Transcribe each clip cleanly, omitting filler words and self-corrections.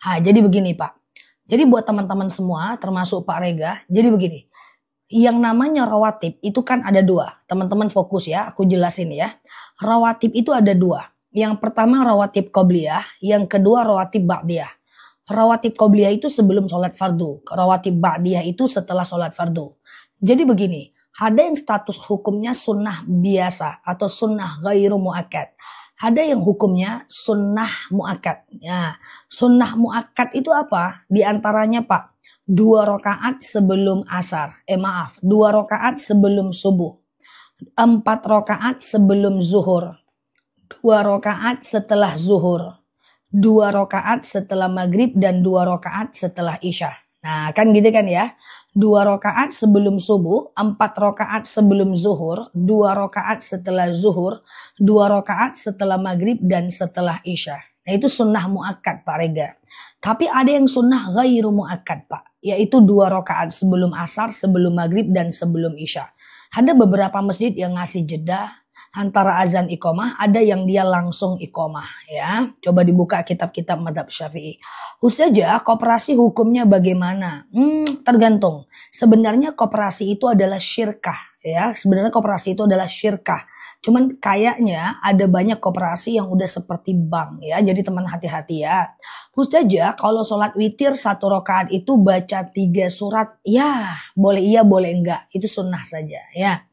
Jadi begini Pak. Jadi buat teman-teman semua termasuk Pak Rega, jadi begini. Yang namanya rawatib itu kan ada dua. Teman-teman fokus ya, aku jelasin ya. Rawatib itu ada dua. Yang pertama rawatib qobliyah, yang kedua rawatib ba'diyah. Rawatib qobliyah itu sebelum sholat fardu. Rawatib ba'diyah itu setelah sholat fardu. Jadi begini, ada yang status hukumnya sunnah biasa atau sunnah ghairu mu'akkad. Ada yang hukumnya sunnah mu'akkad. Ya, sunnah mu'akkad itu apa? Di antaranya Pak, 2 rakaat sebelum asar. 2 rakaat sebelum subuh. 4 rakaat sebelum zuhur. 2 rakaat setelah zuhur. 2 rakaat setelah maghrib dan 2 rakaat setelah isya. Nah kan gitu kan ya. 2 rakaat sebelum subuh, 4 rakaat sebelum zuhur, 2 rakaat setelah zuhur, 2 rakaat setelah maghrib dan setelah isya. Nah itu sunnah mu'akkad Pak Rega. Tapi ada yang sunnah ghairu mu'akkad Pak. Yaitu 2 rakaat sebelum asar, sebelum maghrib dan sebelum isya. Ada beberapa masjid yang ngasih jeda antara azan iqomah, ada yang dia langsung iqomah ya. Coba dibuka kitab-kitab madhab Syafi'i. Ustazah, koperasi hukumnya bagaimana? Tergantung. Sebenarnya koperasi itu adalah syirkah ya. Sebenarnya koperasi itu adalah syirkah. Cuman kayaknya ada banyak koperasi yang udah seperti bank ya. Jadi teman hati-hati ya. Ustazah, kalau sholat witir 1 rakaat itu baca 3 surat, ya boleh iya boleh enggak. Itu sunnah saja ya.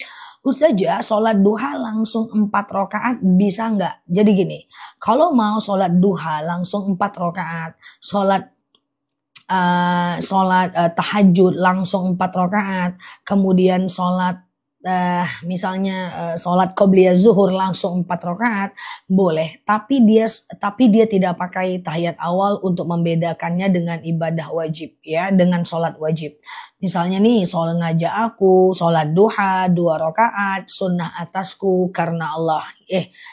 Ustazah, sholat duha langsung 4 rakaat bisa nggak? Jadi gini, kalau mau sholat duha langsung 4 rakaat, sholat tahajud langsung 4 rakaat, kemudian sholat misalnya sholat qobliyah zuhur langsung 4 rakaat boleh, tapi dia tidak pakai tahiyat awal untuk membedakannya dengan ibadah wajib ya, dengan sholat wajib. Misalnya nih, sholat ngajak aku, sholat duha 2 rakaat, sunnah atasku karena Allah.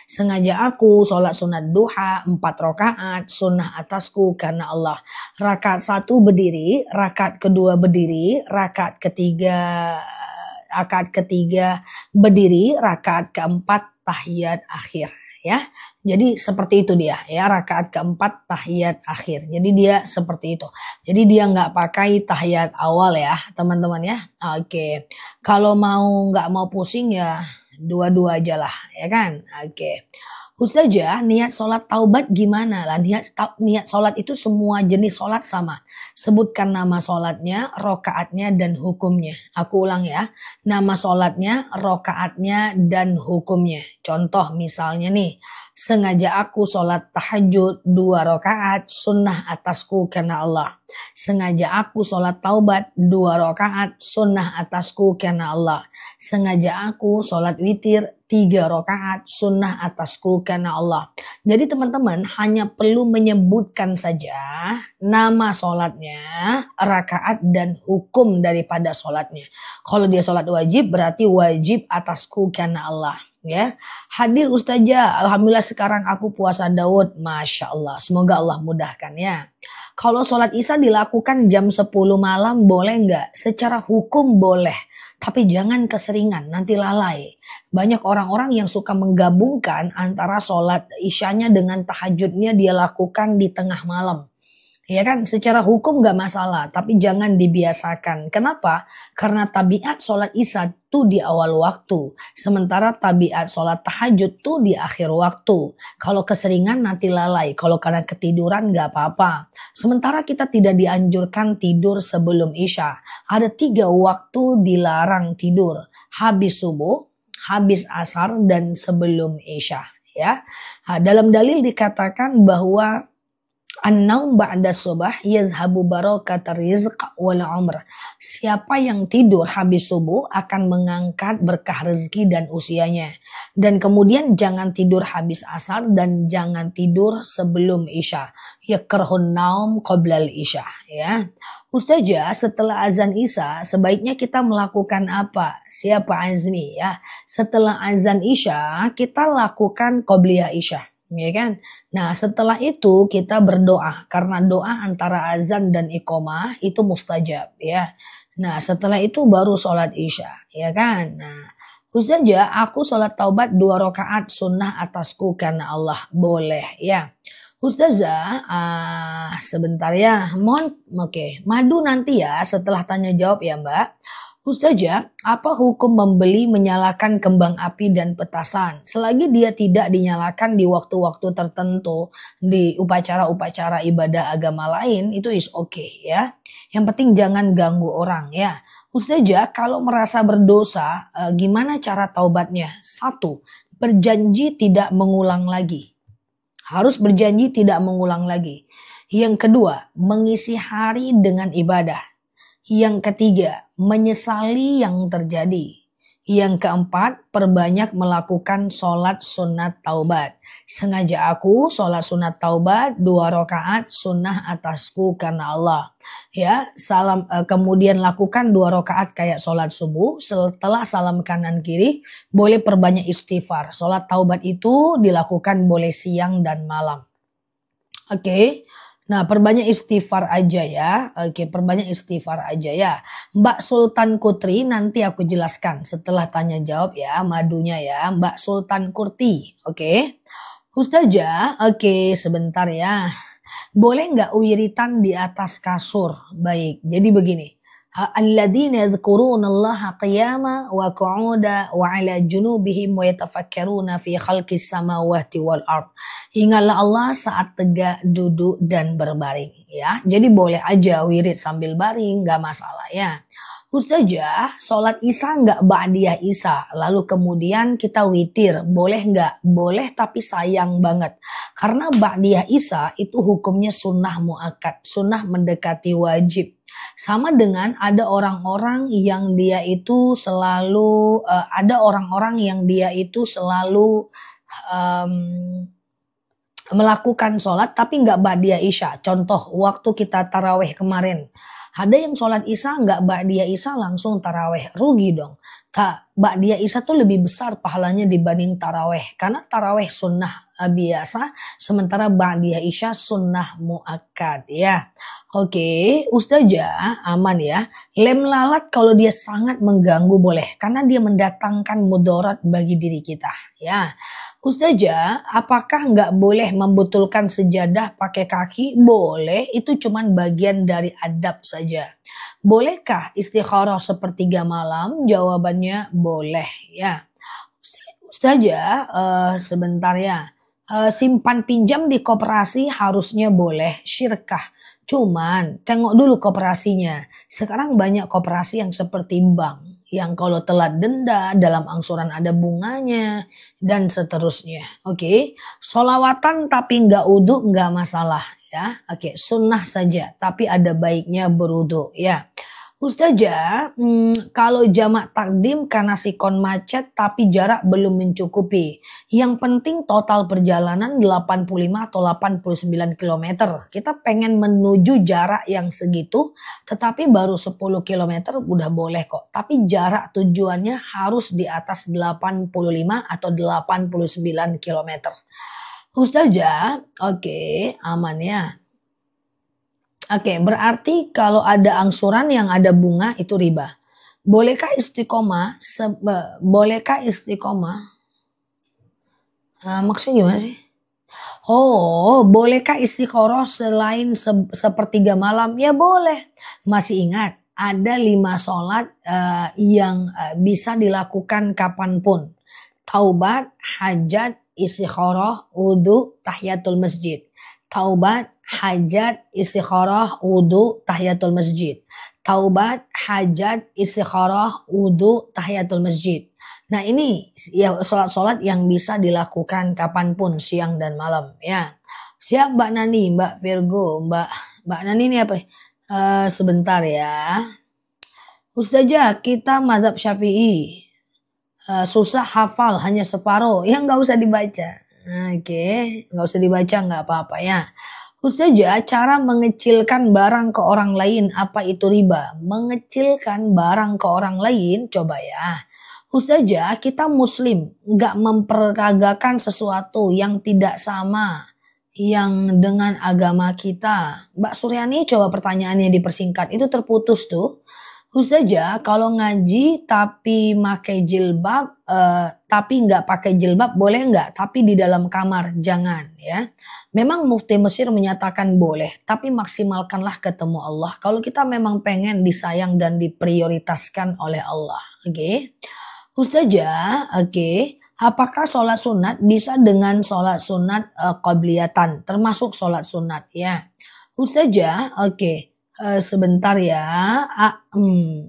Sengaja aku sholat sunat duha 4 rakaat, sunnah atasku karena Allah. Rakaat 1 berdiri, rakaat kedua berdiri, rakaat ketiga berdiri, rakaat keempat tahiyat akhir ya. Jadi seperti itu dia ya, rakaat keempat tahiyat akhir. Jadi dia seperti itu. Jadi dia nggak pakai tahiyat awal ya teman-teman ya. Oke. Kalau nggak mau pusing ya dua-dua aja lah ya kan. Oke. Ustazah, niat sholat taubat gimana lah? Niat sholat itu semua jenis sholat sama. Sebutkan nama sholatnya, rokaatnya, dan hukumnya. Aku ulang ya. Nama sholatnya, rokaatnya, dan hukumnya. Contoh misalnya nih. Sengaja aku sholat tahajud 2 rakaat, sunnah atasku karena Allah. Sengaja aku sholat taubat 2 rakaat, sunnah atasku karena Allah. Sengaja aku sholat witir 3 rakaat, sunnah atasku karena Allah. Jadi teman-teman hanya perlu menyebutkan saja nama sholatnya, rakaat dan hukum daripada sholatnya. Kalau dia sholat wajib berarti wajib atasku karena Allah. Ya, hadir Ustazah, alhamdulillah sekarang aku puasa Daud, Masya Allah, semoga Allah mudahkan ya. Kalau sholat isya dilakukan jam 10 malam boleh nggak? Secara hukum boleh, tapi jangan keseringan, nanti lalai. Banyak orang-orang yang suka menggabungkan antara sholat isyanya dengan tahajudnya dia lakukan di tengah malam. Ya kan, secara hukum gak masalah, tapi jangan dibiasakan. Kenapa? Karena tabiat sholat isya itu di awal waktu. Sementara tabiat sholat tahajud itu di akhir waktu. Kalau keseringan nanti lalai. Kalau karena ketiduran gak apa-apa. Sementara kita tidak dianjurkan tidur sebelum isya. Ada 3 waktu dilarang tidur. Habis subuh, habis asar, dan sebelum isya. Ya. Dalam dalil dikatakan bahwa An-naum ba'da subah yazhabu barakatur rizq wal umr. Siapa yang tidur habis subuh akan mengangkat berkah rezeki dan usianya. Dan kemudian jangan tidur habis asar dan jangan tidur sebelum isya. Yakrahun naum qoblal isya ya. Ustazah, setelah azan isya sebaiknya kita melakukan apa? Siapa Azmi ya? Setelah azan isya kita lakukan qobliyah isya. Ya kan? Nah setelah itu kita berdoa karena doa antara azan dan iqomah itu mustajab ya. Nah setelah itu baru sholat isya ya kan. Nah Ustazah, aku sholat taubat 2 rakaat sunnah atasku karena Allah, boleh ya. Ustazah, sebentar ya. Mohon, oke. Madu nanti ya setelah tanya jawab ya Mbak. Ustazah, apa hukum membeli menyalakan kembang api dan petasan? Selagi dia tidak dinyalakan di waktu-waktu tertentu di upacara-upacara ibadah agama lain, itu is okay ya. Yang penting jangan ganggu orang ya. Ustazah, kalau merasa berdosa, gimana cara taubatnya? 1. Berjanji tidak mengulang lagi. Harus berjanji tidak mengulang lagi. Yang kedua, mengisi hari dengan ibadah. Yang ketiga, menyesali yang terjadi. Yang keempat, perbanyak melakukan sholat sunat taubat. Sengaja aku sholat sunat taubat 2 rakaat sunnah atasku karena Allah. Ya, kemudian lakukan 2 rakaat kayak sholat subuh. Setelah salam kanan kiri, boleh perbanyak istighfar. Sholat taubat itu dilakukan boleh siang dan malam. Oke. Nah, perbanyak istighfar aja ya. Oke, perbanyak istighfar aja ya. Mbak Sultan Kutri nanti aku jelaskan setelah tanya jawab ya, madunya ya. Mbak Sultan Kurti, oke. Ustazah, oke sebentar ya. Boleh nggak wiritan di atas kasur? Baik, jadi begini. Alladzina yadhkurunallaha qiyama wa qu'uda wa ala junubihim wa yatafakkaruna fi khalqis samawati wal ard. Ingatlah Allah saat tegak, duduk dan berbaring ya. Jadi boleh aja wirid sambil baring, nggak masalah ya. Ustazah, sholat isya nggak ba'diyah isya, lalu kemudian kita witir, boleh nggak? Boleh tapi sayang banget. Karena ba'diyah isya itu hukumnya sunnah muakkad, sunnah mendekati wajib. Sama dengan ada orang-orang yang dia itu selalu, melakukan sholat tapi nggak ba'diyah isya. Contoh waktu kita taraweh kemarin. Ada yang sholat isya nggak ba'diyah isya langsung taraweh, rugi dong. Ba'diyah isya tuh lebih besar pahalanya dibanding taraweh. Karena taraweh sunnah biasa, sementara ba'diyah isya sunnah muakkad ya. Oke, Ustazah aman ya. Lem lalat kalau dia sangat mengganggu boleh, karena dia mendatangkan mudarat bagi diri kita ya. Ustazah, apakah nggak boleh membetulkan sejadah pakai kaki? Boleh, itu cuman bagian dari adab saja. Bolehkah istikharah sepertiga malam? Jawabannya boleh ya. Ustazah, sebentar ya. Simpan pinjam di koperasi harusnya boleh, syirkah. Cuman tengok dulu koperasinya. Sekarang banyak koperasi yang seperti bank. Yang kalau telat denda, dalam angsuran ada bunganya, dan seterusnya. Oke, sholawatan tapi nggak uduk nggak masalah ya. Oke, sunnah saja, tapi ada baiknya beruduk ya. Ustazah, kalau jamak takdim karena sikon macet tapi jarak belum mencukupi. Yang penting total perjalanan 85 atau 89 km. Kita pengen menuju jarak yang segitu, tetapi baru 10 km udah boleh kok. Tapi jarak tujuannya harus di atas 85 atau 89 km. Ustazah, oke, aman ya. Oke, berarti kalau ada angsuran yang ada bunga itu riba. Bolehkah istiqomah? Maksudnya gimana sih? Oh, bolehkah istiqoroh selain sepertiga malam? Ya boleh. Masih ingat, ada 5 sholat yang bisa dilakukan kapanpun. Taubat, hajat, istiqoroh, wudhu, tahiyatul masjid. Taubat, hajat, istikharah, wudhu, tahiyatul masjid. Taubat, hajat, istikharah, wudhu, tahiyatul masjid. Nah ini ya sholat-sholat yang bisa dilakukan kapanpun, siang dan malam ya. Siap Mbak Nani, Mbak Virgo, Mbak Nani ini apa? Sebentar ya. Ustazah, kita mazhab Syafi'i. Susah hafal, hanya separuh. Ya nggak usah dibaca. Oke, nggak usah dibaca, nggak apa-apa ya. Ustazah, cara mengecilkan barang ke orang lain, apa itu riba? Mengecilkan barang ke orang lain, coba ya. Ustazah, kita muslim, nggak memperagakan sesuatu yang tidak sama yang dengan agama kita. Mbak Suryani, coba pertanyaannya dipersingkat, itu terputus tuh. Ustazah, kalau ngaji tapi pakai jilbab, tapi nggak pakai jilbab boleh nggak? Tapi di dalam kamar jangan ya. Memang Mufti Mesir menyatakan boleh, tapi maksimalkanlah ketemu Allah. Kalau kita memang pengen disayang dan diprioritaskan oleh Allah, oke? Ustazah, oke. Apakah sholat sunat bisa dengan sholat sunat qabliyatan, termasuk sholat sunat ya? Ustazah, oke. Sebentar ya.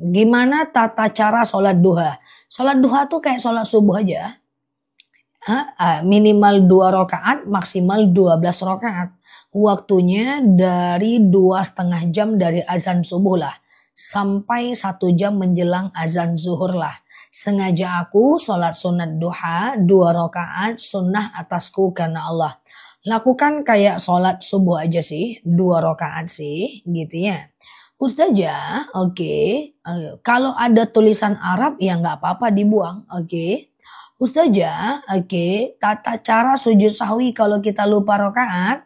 Gimana tata cara sholat duha? Sholat duha tuh kayak sholat subuh aja. Minimal 2 rakaat, maksimal 12 rakaat. Waktunya dari 2,5 jam dari azan subuh lah. Sampai 1 jam menjelang azan zuhur lah. Sengaja aku sholat sunat duha 2 rakaat sunnah atasku karena Allah. Lakukan kayak sholat subuh aja sih, 2 rakaat sih, gitu ya. Ustazah, oke. Kalau ada tulisan Arab ya nggak apa-apa dibuang, oke. Ustazah, oke. Tata cara sujud sahwi kalau kita lupa rakaat.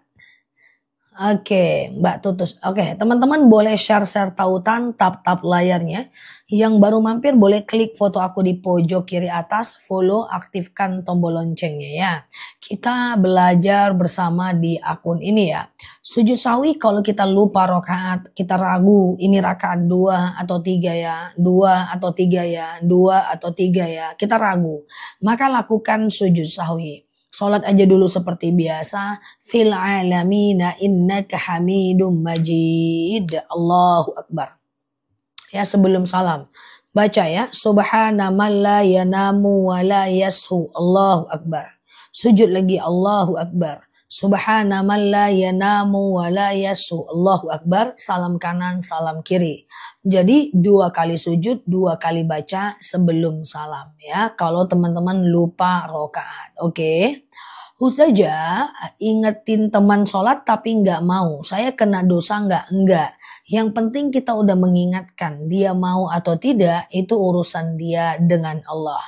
Oke, Mbak Tutus. Oke, teman-teman boleh share-share tautan, tap-tap layarnya. Yang baru mampir boleh klik foto aku di pojok kiri atas, follow, aktifkan tombol loncengnya ya. Kita belajar bersama di akun ini ya. Sujud sawi kalau kita lupa rakaat, kita ragu ini rakaat 2 atau 3 ya, 2 atau 3 ya, 2 atau 3 ya, kita ragu. Maka lakukan sujud sahwi. Sholat aja dulu seperti biasa. Fil alamina innaka hamidum majid. Allahu Akbar. Ya sebelum salam. Baca ya. Subhana man la yanamu wa la yashu. Allahu Akbar. Sujud lagi. Allahu Akbar. Subhana man la yanamu wa la yashu. Allahu Akbar. Salam kanan, salam kiri. Jadi 2 kali sujud, 2 kali baca sebelum salam ya. Kalau teman-teman lupa rakaat. Oke. Ustazah, ingetin teman sholat tapi nggak mau. Saya kena dosa nggak? Enggak. Yang penting kita udah mengingatkan. Dia mau atau tidak, itu urusan dia dengan Allah.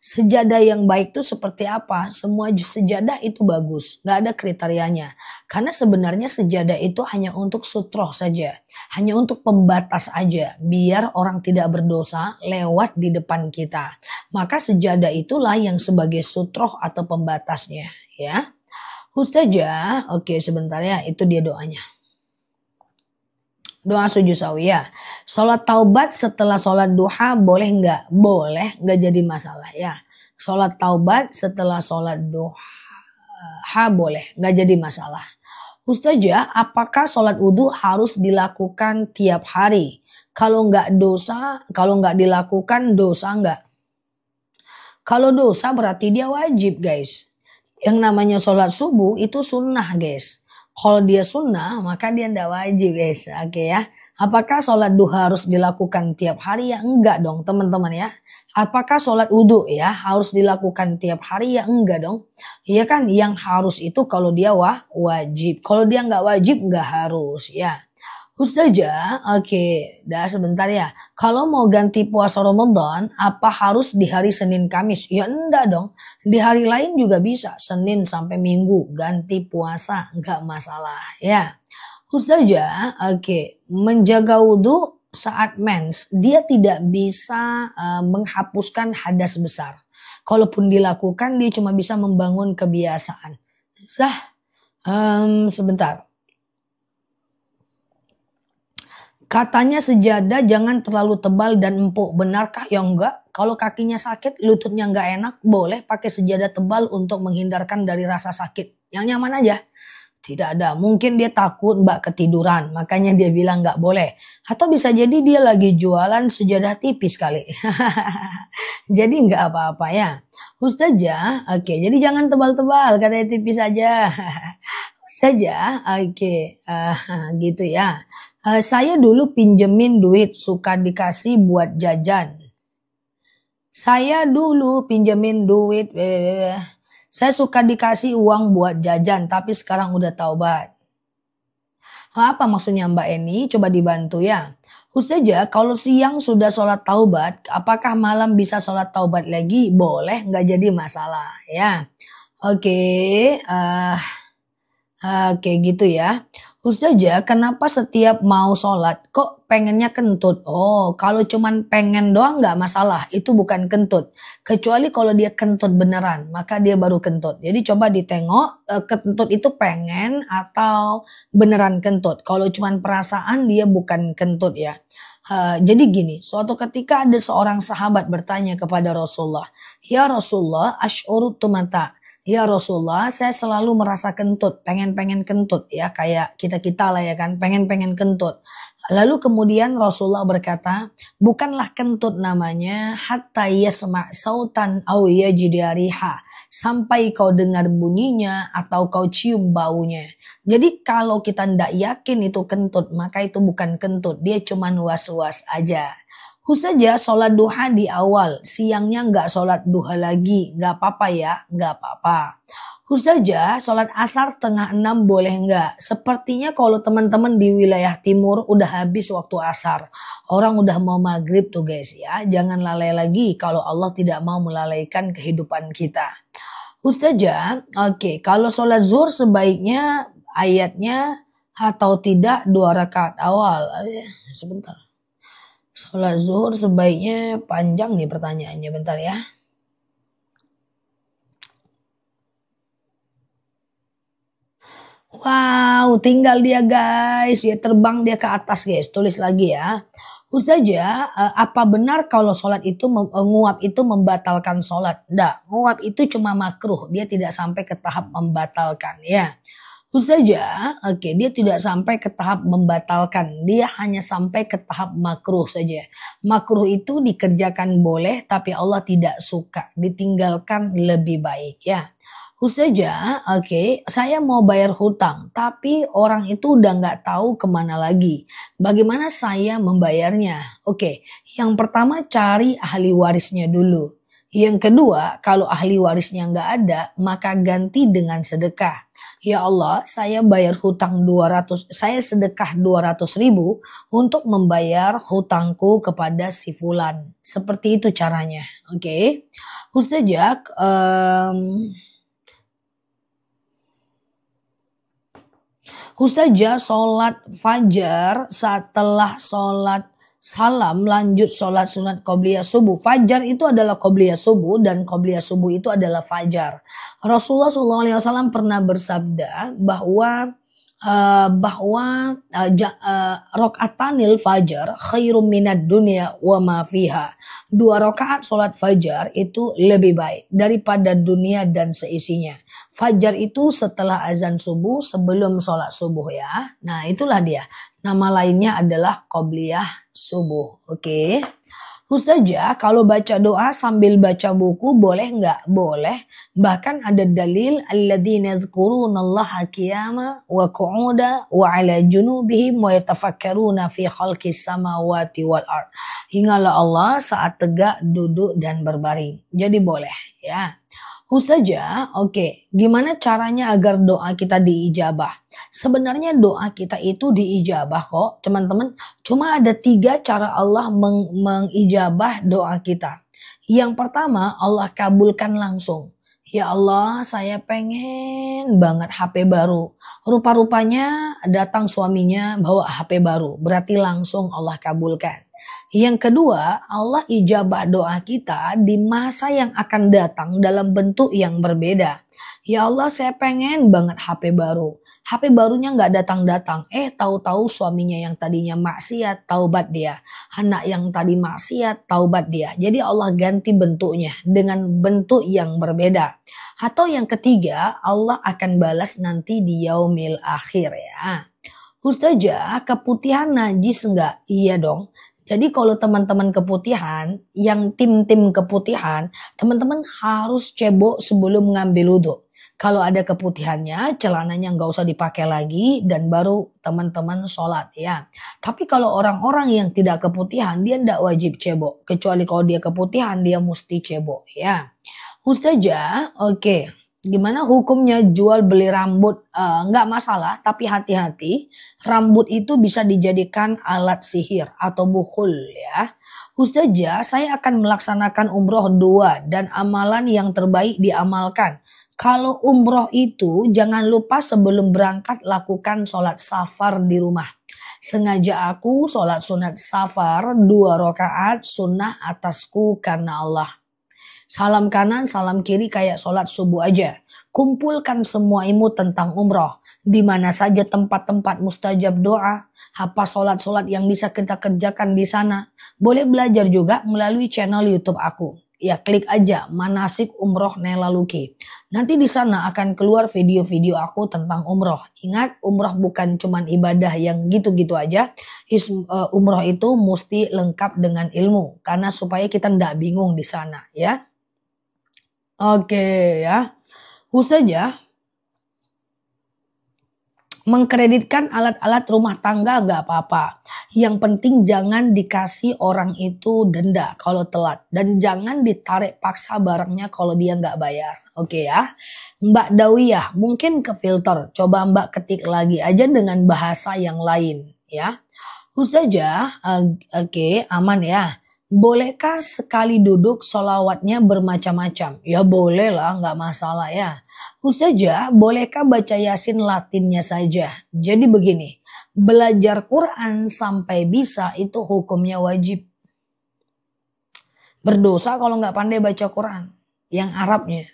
Sejadah yang baik itu seperti apa? Semua sejadah itu bagus. Nggak ada kriterianya. Karena sebenarnya sejadah itu hanya untuk sutroh saja. Hanya untuk pembatas aja. Biar orang tidak berdosa lewat di depan kita. Maka sejadah itulah yang sebagai sutroh atau pembatasnya. Ya, Ustazah, oke sebentar ya. Itu dia doanya. Doa sujud sawi ya. Sholat taubat setelah sholat duha boleh nggak? Boleh, nggak jadi masalah ya. Sholat taubat setelah sholat duha boleh, nggak jadi masalah. Ustazah, apakah sholat wudhu harus dilakukan tiap hari? Kalau nggak dosa, kalau nggak dilakukan dosa nggak? Kalau dosa berarti dia wajib guys. Yang namanya sholat subuh itu sunnah guys. Kalau dia sunnah maka dia tidak wajib guys. Oke ya. Apakah sholat duha harus dilakukan tiap hari? Ya enggak dong teman-teman ya. Apakah sholat wudhu ya harus dilakukan tiap hari? Ya enggak dong. Iya kan, yang harus itu kalau dia wajib. Kalau dia nggak wajib nggak harus ya. Ustazah, oke, dah sebentar ya. Kalau mau ganti puasa Ramadan, apa harus di hari Senin Kamis? Ya enggak dong. Di hari lain juga bisa. Senin sampai Minggu ganti puasa, nggak masalah ya. Ustazah, oke, menjaga wudhu saat mens, dia tidak bisa menghapuskan hadas besar. Kalaupun dilakukan, dia cuma bisa membangun kebiasaan. Sebentar. Katanya sejadah jangan terlalu tebal dan empuk. Benarkah? Ya enggak. Kalau kakinya sakit, lututnya enggak enak, boleh pakai sejadah tebal untuk menghindarkan dari rasa sakit. Yang nyaman aja. Tidak ada. Mungkin dia takut mbak ketiduran. Makanya dia bilang enggak boleh. Atau bisa jadi dia lagi jualan sejadah tipis kali. Jadi enggak apa-apa ya. Ustazah, oke. Jadi jangan tebal-tebal. Katanya tipis aja. Ustazah, oke. Gitu ya. Saya dulu pinjemin duit, suka dikasih buat jajan. Saya dulu pinjemin duit, saya suka dikasih uang buat jajan, tapi sekarang udah taubat. Apa maksudnya Mbak Eni? Coba dibantu ya. Ustazah, kalau siang sudah sholat taubat, apakah malam bisa sholat taubat lagi? Boleh, nggak jadi masalah ya. Oke, gitu ya. Ustazah, kenapa setiap mau sholat kok pengennya kentut? Oh, kalau cuman pengen doang nggak masalah, itu bukan kentut. Kecuali kalau dia kentut beneran, maka dia baru kentut. Jadi coba ditengok kentut itu pengen atau beneran kentut. Kalau cuman perasaan dia bukan kentut ya. Jadi gini, suatu ketika ada seorang sahabat bertanya kepada Rasulullah, "Ya Rasulullah, asy'uru tumata." Ya Rasulullah, saya selalu merasa kentut, pengen-pengen kentut ya, kayak kita-kita lah ya kan, pengen-pengen kentut. Lalu kemudian Rasulullah berkata, bukanlah kentut namanya hatta yasma' sautan aw yajida riha, sampai kau dengar bunyinya atau kau cium baunya. Jadi kalau kita tidak yakin itu kentut, maka itu bukan kentut, dia cuma was-was aja. Saja sholat duha di awal, siangnya nggak sholat duha lagi, nggak apa-apa ya, nggak apa-apa. Saja sholat asar 5:30 boleh nggak? Sepertinya kalau teman-teman di wilayah timur udah habis waktu asar. Orang udah mau maghrib tuh guys ya, jangan lalai lagi kalau Allah tidak mau melalaikan kehidupan kita. Saja, oke, kalau sholat zuhur sebaiknya ayatnya atau tidak 2 rakaat awal. Sebentar. Sholat zuhur sebaiknya panjang nih pertanyaannya, bentar ya. Wow, tinggal dia guys, ya terbang dia ke atas guys, tulis lagi ya. Ustazah, apa benar kalau sholat itu nguap itu membatalkan sholat? Nggak, nguap itu cuma makruh, dia tidak sampai ke tahap membatalkan ya. Saja, oke, dia tidak sampai ke tahap membatalkan, dia hanya sampai ke tahap makruh saja. Makruh itu dikerjakan boleh, tapi Allah tidak suka, ditinggalkan lebih baik ya. Saja, oke, saya mau bayar hutang, tapi orang itu udah nggak tahu kemana lagi. Bagaimana saya membayarnya? Oke, yang pertama cari ahli warisnya dulu. Yang kedua, kalau ahli warisnya nggak ada, maka ganti dengan sedekah. Ya Allah, saya bayar hutang 200, saya sedekah 200 ribu untuk membayar hutangku kepada si fulan. Seperti itu caranya. Oke. Ustazah, Ustazah sholat fajar setelah sholat salam lanjut sholat sunat qobliyah subuh. Fajar itu adalah qobliyah subuh dan qobliyah subuh itu adalah fajar. Rasulullah SAW pernah bersabda bahwa rokaatanil fajar khairum minad dunya wa ma fiha. 2 rakaat sholat fajar itu lebih baik daripada dunia dan seisinya. Fajar itu setelah azan subuh, sebelum sholat subuh ya. Nah itulah dia. Nama lainnya adalah qobliyah subuh. Oke. Ustazah, kalau baca doa sambil baca buku boleh nggak? Boleh. Bahkan ada dalil alladzina yadhkurunallaha qiyama wa qu'uda wa ala junubihim wa yatafakkaruna fi khalqis samawati wal ard. Ingatlah Allah saat tegak, duduk dan berbaring. Jadi boleh ya. Ustazah, oke, gimana caranya agar doa kita diijabah? Sebenarnya doa kita itu diijabah kok, teman-teman. Cuma ada 3 cara Allah mengijabah doa kita. Yang pertama, Allah kabulkan langsung. Ya Allah, saya pengen banget HP baru. Rupa-rupanya datang suaminya bawa HP baru. Berarti langsung Allah kabulkan. Yang kedua, Allah ijabah doa kita di masa yang akan datang dalam bentuk yang berbeda. Ya Allah, saya pengen banget HP baru. HP barunya nggak datang-datang. Tahu-tahu suaminya yang tadinya maksiat, taubat dia. Anak yang tadi maksiat, taubat dia. Jadi Allah ganti bentuknya dengan bentuk yang berbeda. Atau yang ketiga, Allah akan balas nanti di yaumil akhir ya. Ustazah, keputihan najis nggak? Iya dong. Jadi kalau teman-teman keputihan, yang tim-tim keputihan, teman-teman harus cebok sebelum ngambil wudhu. Kalau ada keputihannya, celananya nggak usah dipakai lagi dan baru teman-teman sholat ya. Tapi kalau orang-orang yang tidak keputihan, dia tidak wajib cebok. Kecuali kalau dia keputihan, dia mesti cebok ya. Ustazah, oke. Gimana hukumnya jual beli rambut? Nggak masalah, tapi hati-hati. Rambut itu bisa dijadikan alat sihir atau bukhul ya. Ustazah, saya akan melaksanakan umroh 2 dan amalan yang terbaik diamalkan. Kalau umroh itu jangan lupa sebelum berangkat lakukan sholat safar di rumah. Sengaja aku sholat sunat safar 2 rakaat sunnah atasku karena Allah. Salam kanan, salam kiri kayak sholat subuh aja. Kumpulkan semua ilmu tentang umroh. Di mana saja tempat-tempat mustajab doa. Apa sholat-sholat yang bisa kita kerjakan di sana. Boleh belajar juga melalui channel YouTube aku. Ya klik aja manasik umroh Nela Luki. Nanti di sana akan keluar video-video aku tentang umroh. Ingat, umroh bukan cuman ibadah yang gitu-gitu aja. Umroh itu mesti lengkap dengan ilmu. Karena supaya kita ndak bingung di sana ya. Oke ya. Ustazah mengkreditkan alat-alat rumah tangga nggak apa-apa. Yang penting jangan dikasih orang itu denda kalau telat. Dan jangan ditarik paksa barangnya kalau dia nggak bayar. Oke ya. Mbak Dawiyah mungkin ke filter. Coba Mbak ketik lagi aja dengan bahasa yang lain ya. Ustazah, oke, aman ya. Bolehkah sekali duduk sholawatnya bermacam-macam? Ya boleh lah, nggak masalah ya. Ustazah, bolehkah baca Yasin Latinnya saja? Jadi begini, belajar Quran sampai bisa itu hukumnya wajib. Berdosa kalau nggak pandai baca Quran, yang Arabnya.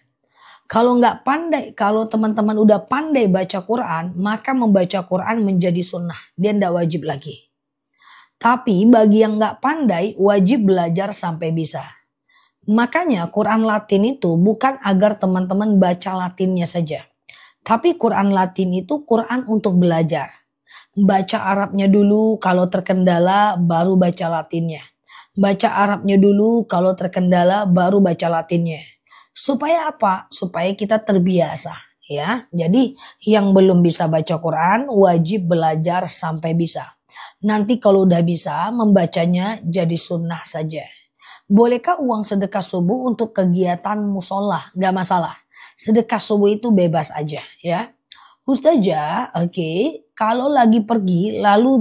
Kalau nggak pandai, kalau teman-teman udah pandai baca Quran, maka membaca Quran menjadi sunnah. Dia nggak wajib lagi. Tapi bagi yang nggak pandai, wajib belajar sampai bisa. Makanya Quran Latin itu bukan agar teman-teman baca Latinnya saja. Tapi Quran Latin itu Quran untuk belajar. Baca Arabnya dulu, kalau terkendala baru baca Latinnya. Baca Arabnya dulu, kalau terkendala baru baca Latinnya. Supaya apa? Supaya kita terbiasa ya. Jadi yang belum bisa baca Quran wajib belajar sampai bisa. Nanti kalau udah bisa membacanya jadi sunnah saja. Bolehkah uang sedekah subuh untuk kegiatan musola? Gak masalah. Sedekah subuh itu bebas aja ya. Ustazah, oke, kalau lagi pergi lalu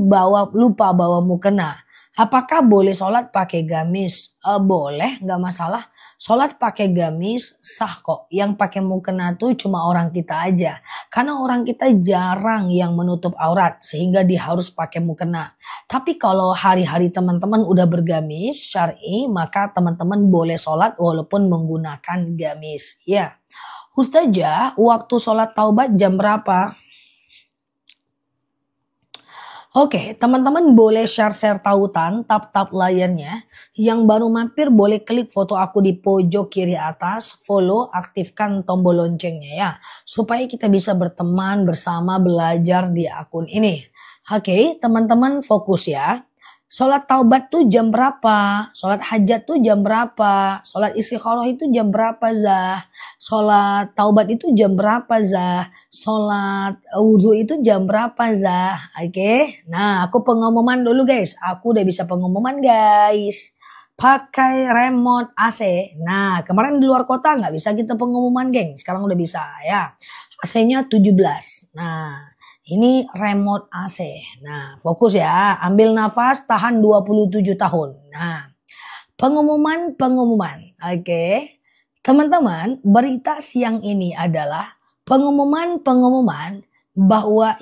lupa bawa mukena. Apakah boleh sholat pakai gamis? Boleh, gak masalah. Sholat pakai gamis sah kok. Yang pakai mukena tuh cuma orang kita aja. Karena orang kita jarang yang menutup aurat. Sehingga dia harus pakai mukena. Tapi kalau hari-hari teman-teman udah bergamis syar'i. Maka teman-teman boleh sholat walaupun menggunakan gamis. Ya. Ustazah, waktu sholat taubat jam berapa? Oke, teman-teman boleh share-share tautan, tap-tap layarnya. Yang baru mampir boleh klik foto aku di pojok kiri atas, follow, aktifkan tombol loncengnya ya. Supaya kita bisa berteman bersama belajar di akun ini. Oke, teman-teman fokus ya. Sholat taubat tuh jam berapa? Sholat hajat tuh jam berapa? Sholat istikharah itu jam berapa Zah? Sholat taubat itu jam berapa Zah? Sholat wudhu itu jam berapa Zah? Oke, nah aku pengumuman dulu guys. Aku udah bisa pengumuman guys. Pakai remote AC. Nah kemarin di luar kota nggak bisa kita pengumuman geng. Sekarang udah bisa ya. AC-nya 17. Nah. Ini remote AC. Nah, fokus ya. Ambil nafas, tahan 27 tahun. Nah, pengumuman. Oke. Teman-teman, berita siang ini adalah pengumuman bahwa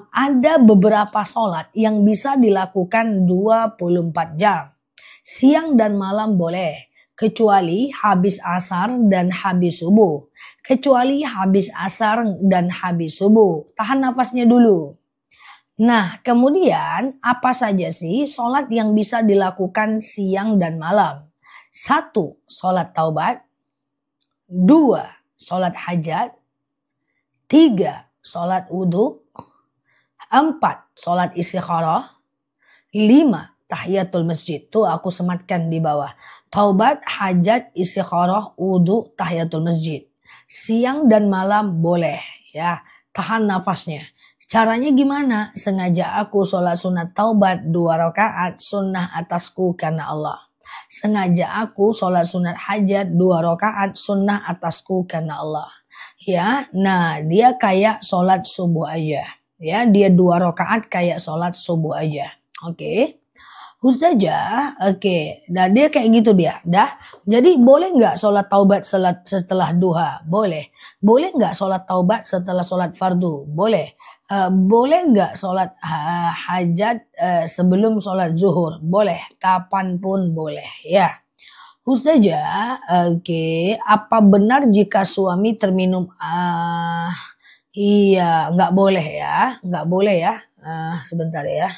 ada beberapa sholat yang bisa dilakukan 24 jam. Siang dan malam boleh. Kecuali habis asar dan habis subuh. Kecuali habis asar dan habis subuh. Tahan nafasnya dulu. Nah, kemudian apa saja sih sholat yang bisa dilakukan siang dan malam? 1. Sholat taubat. 2. Sholat hajat. 3. Sholat wudhu. 4. Sholat istikharah. 5. Tahiyatul masjid. Tuh aku sematkan di bawah. Taubat, hajat, istikharah, wudhu, tahiyatul masjid. Siang dan malam boleh ya. Tahan nafasnya. Caranya gimana? Sengaja aku sholat sunat taubat 2 rakaat sunnah atasku karena Allah. Sengaja aku sholat sunat hajat 2 rakaat sunnah atasku karena Allah. Ya, nah dia kayak sholat subuh aja. Ya, dia 2 rakaat kayak sholat subuh aja. Oke. Ustazah, oke. Nah dia kayak gitu dia. Dah. Jadi boleh nggak sholat taubat setelah duha? Boleh. Boleh nggak sholat taubat setelah sholat fardu? Boleh. Boleh nggak sholat hajat sebelum sholat zuhur? Boleh. Kapanpun boleh. Ya. Ustazah, oke. Apa benar jika suami terminum? Iya, nggak boleh ya. Nggak boleh ya. Sebentar ya.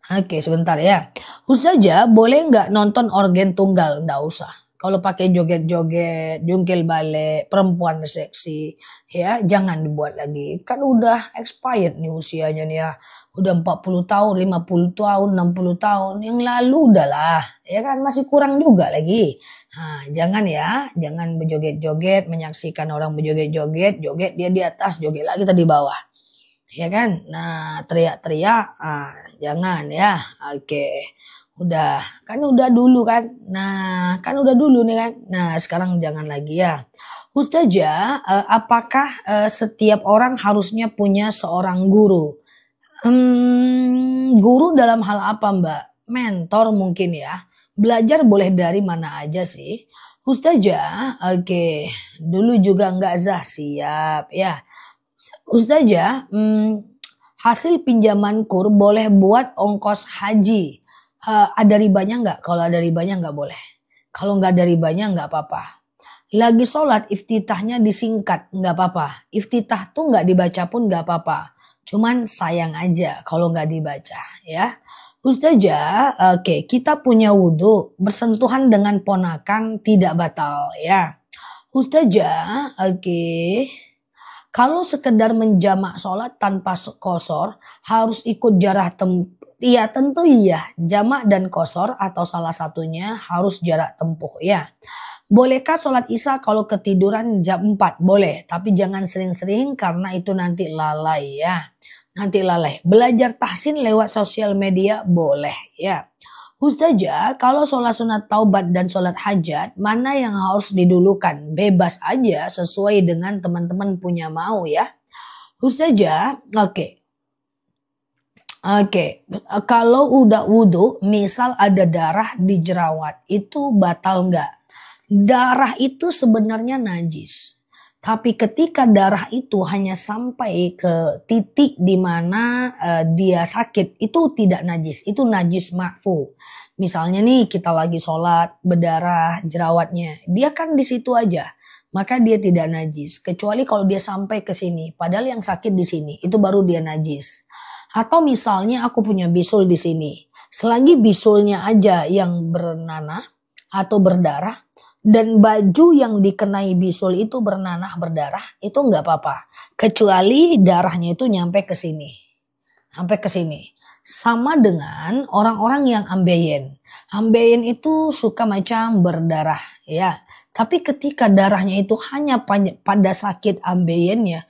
Oke, sebentar ya. Ustazah, boleh nggak nonton organ tunggal? Nggak usah. Kalau pakai joget-joget, jungkil balik, perempuan seksi, ya jangan dibuat lagi. Kan udah expired nih usianya nih ya. Udah 40 tahun, 50 tahun, 60 tahun. Yang lalu udahlah. Ya kan masih kurang juga lagi. Nah, jangan ya. Jangan berjoget-joget, menyaksikan orang berjoget-joget. Joget dia di atas, joget lagi tadi bawah. Ya kan? Nah, teriak-teriak, jangan ya. Oke. Udah, kan udah dulu kan. Nah, kan udah dulu nih kan. Nah, sekarang jangan lagi ya. Ustazah, apakah setiap orang harusnya punya seorang guru? Guru dalam hal apa, Mbak? Mentor mungkin ya. Belajar boleh dari mana aja sih. Ustazah, oke. Dulu juga enggak zah, siap ya. Ustazah, hasil pinjaman kur boleh buat ongkos haji. Ada ribanya nggak? Kalau ada ribanya nggak boleh. Kalau nggak ada ribanya nggak apa-apa. Lagi sholat iftitahnya disingkat nggak apa-apa. Iftitah tuh nggak dibaca pun nggak apa-apa. Cuman sayang aja kalau nggak dibaca ya. Ustazah, oke, kita punya wudhu, bersentuhan dengan ponakan tidak batal ya. Ustazah, oke. Kalau sekedar menjamak sholat tanpa kosor harus ikut jarak tempuh. Iya tentu iya, jamak dan kosor atau salah satunya harus jarak tempuh ya. Bolehkah sholat isya kalau ketiduran jam 4? Boleh, tapi jangan sering-sering karena itu nanti lalai ya. Nanti lalai. Belajar tahsin lewat sosial media boleh ya. Ustazah, kalau sholat sunat taubat dan sholat hajat, mana yang harus didulukan? Bebas aja sesuai dengan teman-teman punya mau ya. Ustazah, oke. Kalau udah wudhu, misal ada darah di jerawat, itu batal nggak? Darah itu sebenarnya najis. Tapi ketika darah itu hanya sampai ke titik di mana dia sakit, itu tidak najis, itu najis ma'fu. Misalnya nih kita lagi sholat, berdarah jerawatnya, dia kan di situ aja, maka dia tidak najis. Kecuali kalau dia sampai ke sini, padahal yang sakit di sini, itu baru dia najis. Atau misalnya aku punya bisul di sini, selagi bisulnya aja yang bernanah atau berdarah, dan baju yang dikenai bisul itu bernanah berdarah, itu nggak apa-apa. Kecuali darahnya itu nyampe ke sini. Sampai ke sini. Sama dengan orang-orang yang ambeien. Ambeien itu suka macam berdarah. Ya. Tapi ketika darahnya itu hanya pada sakit ambeiennya,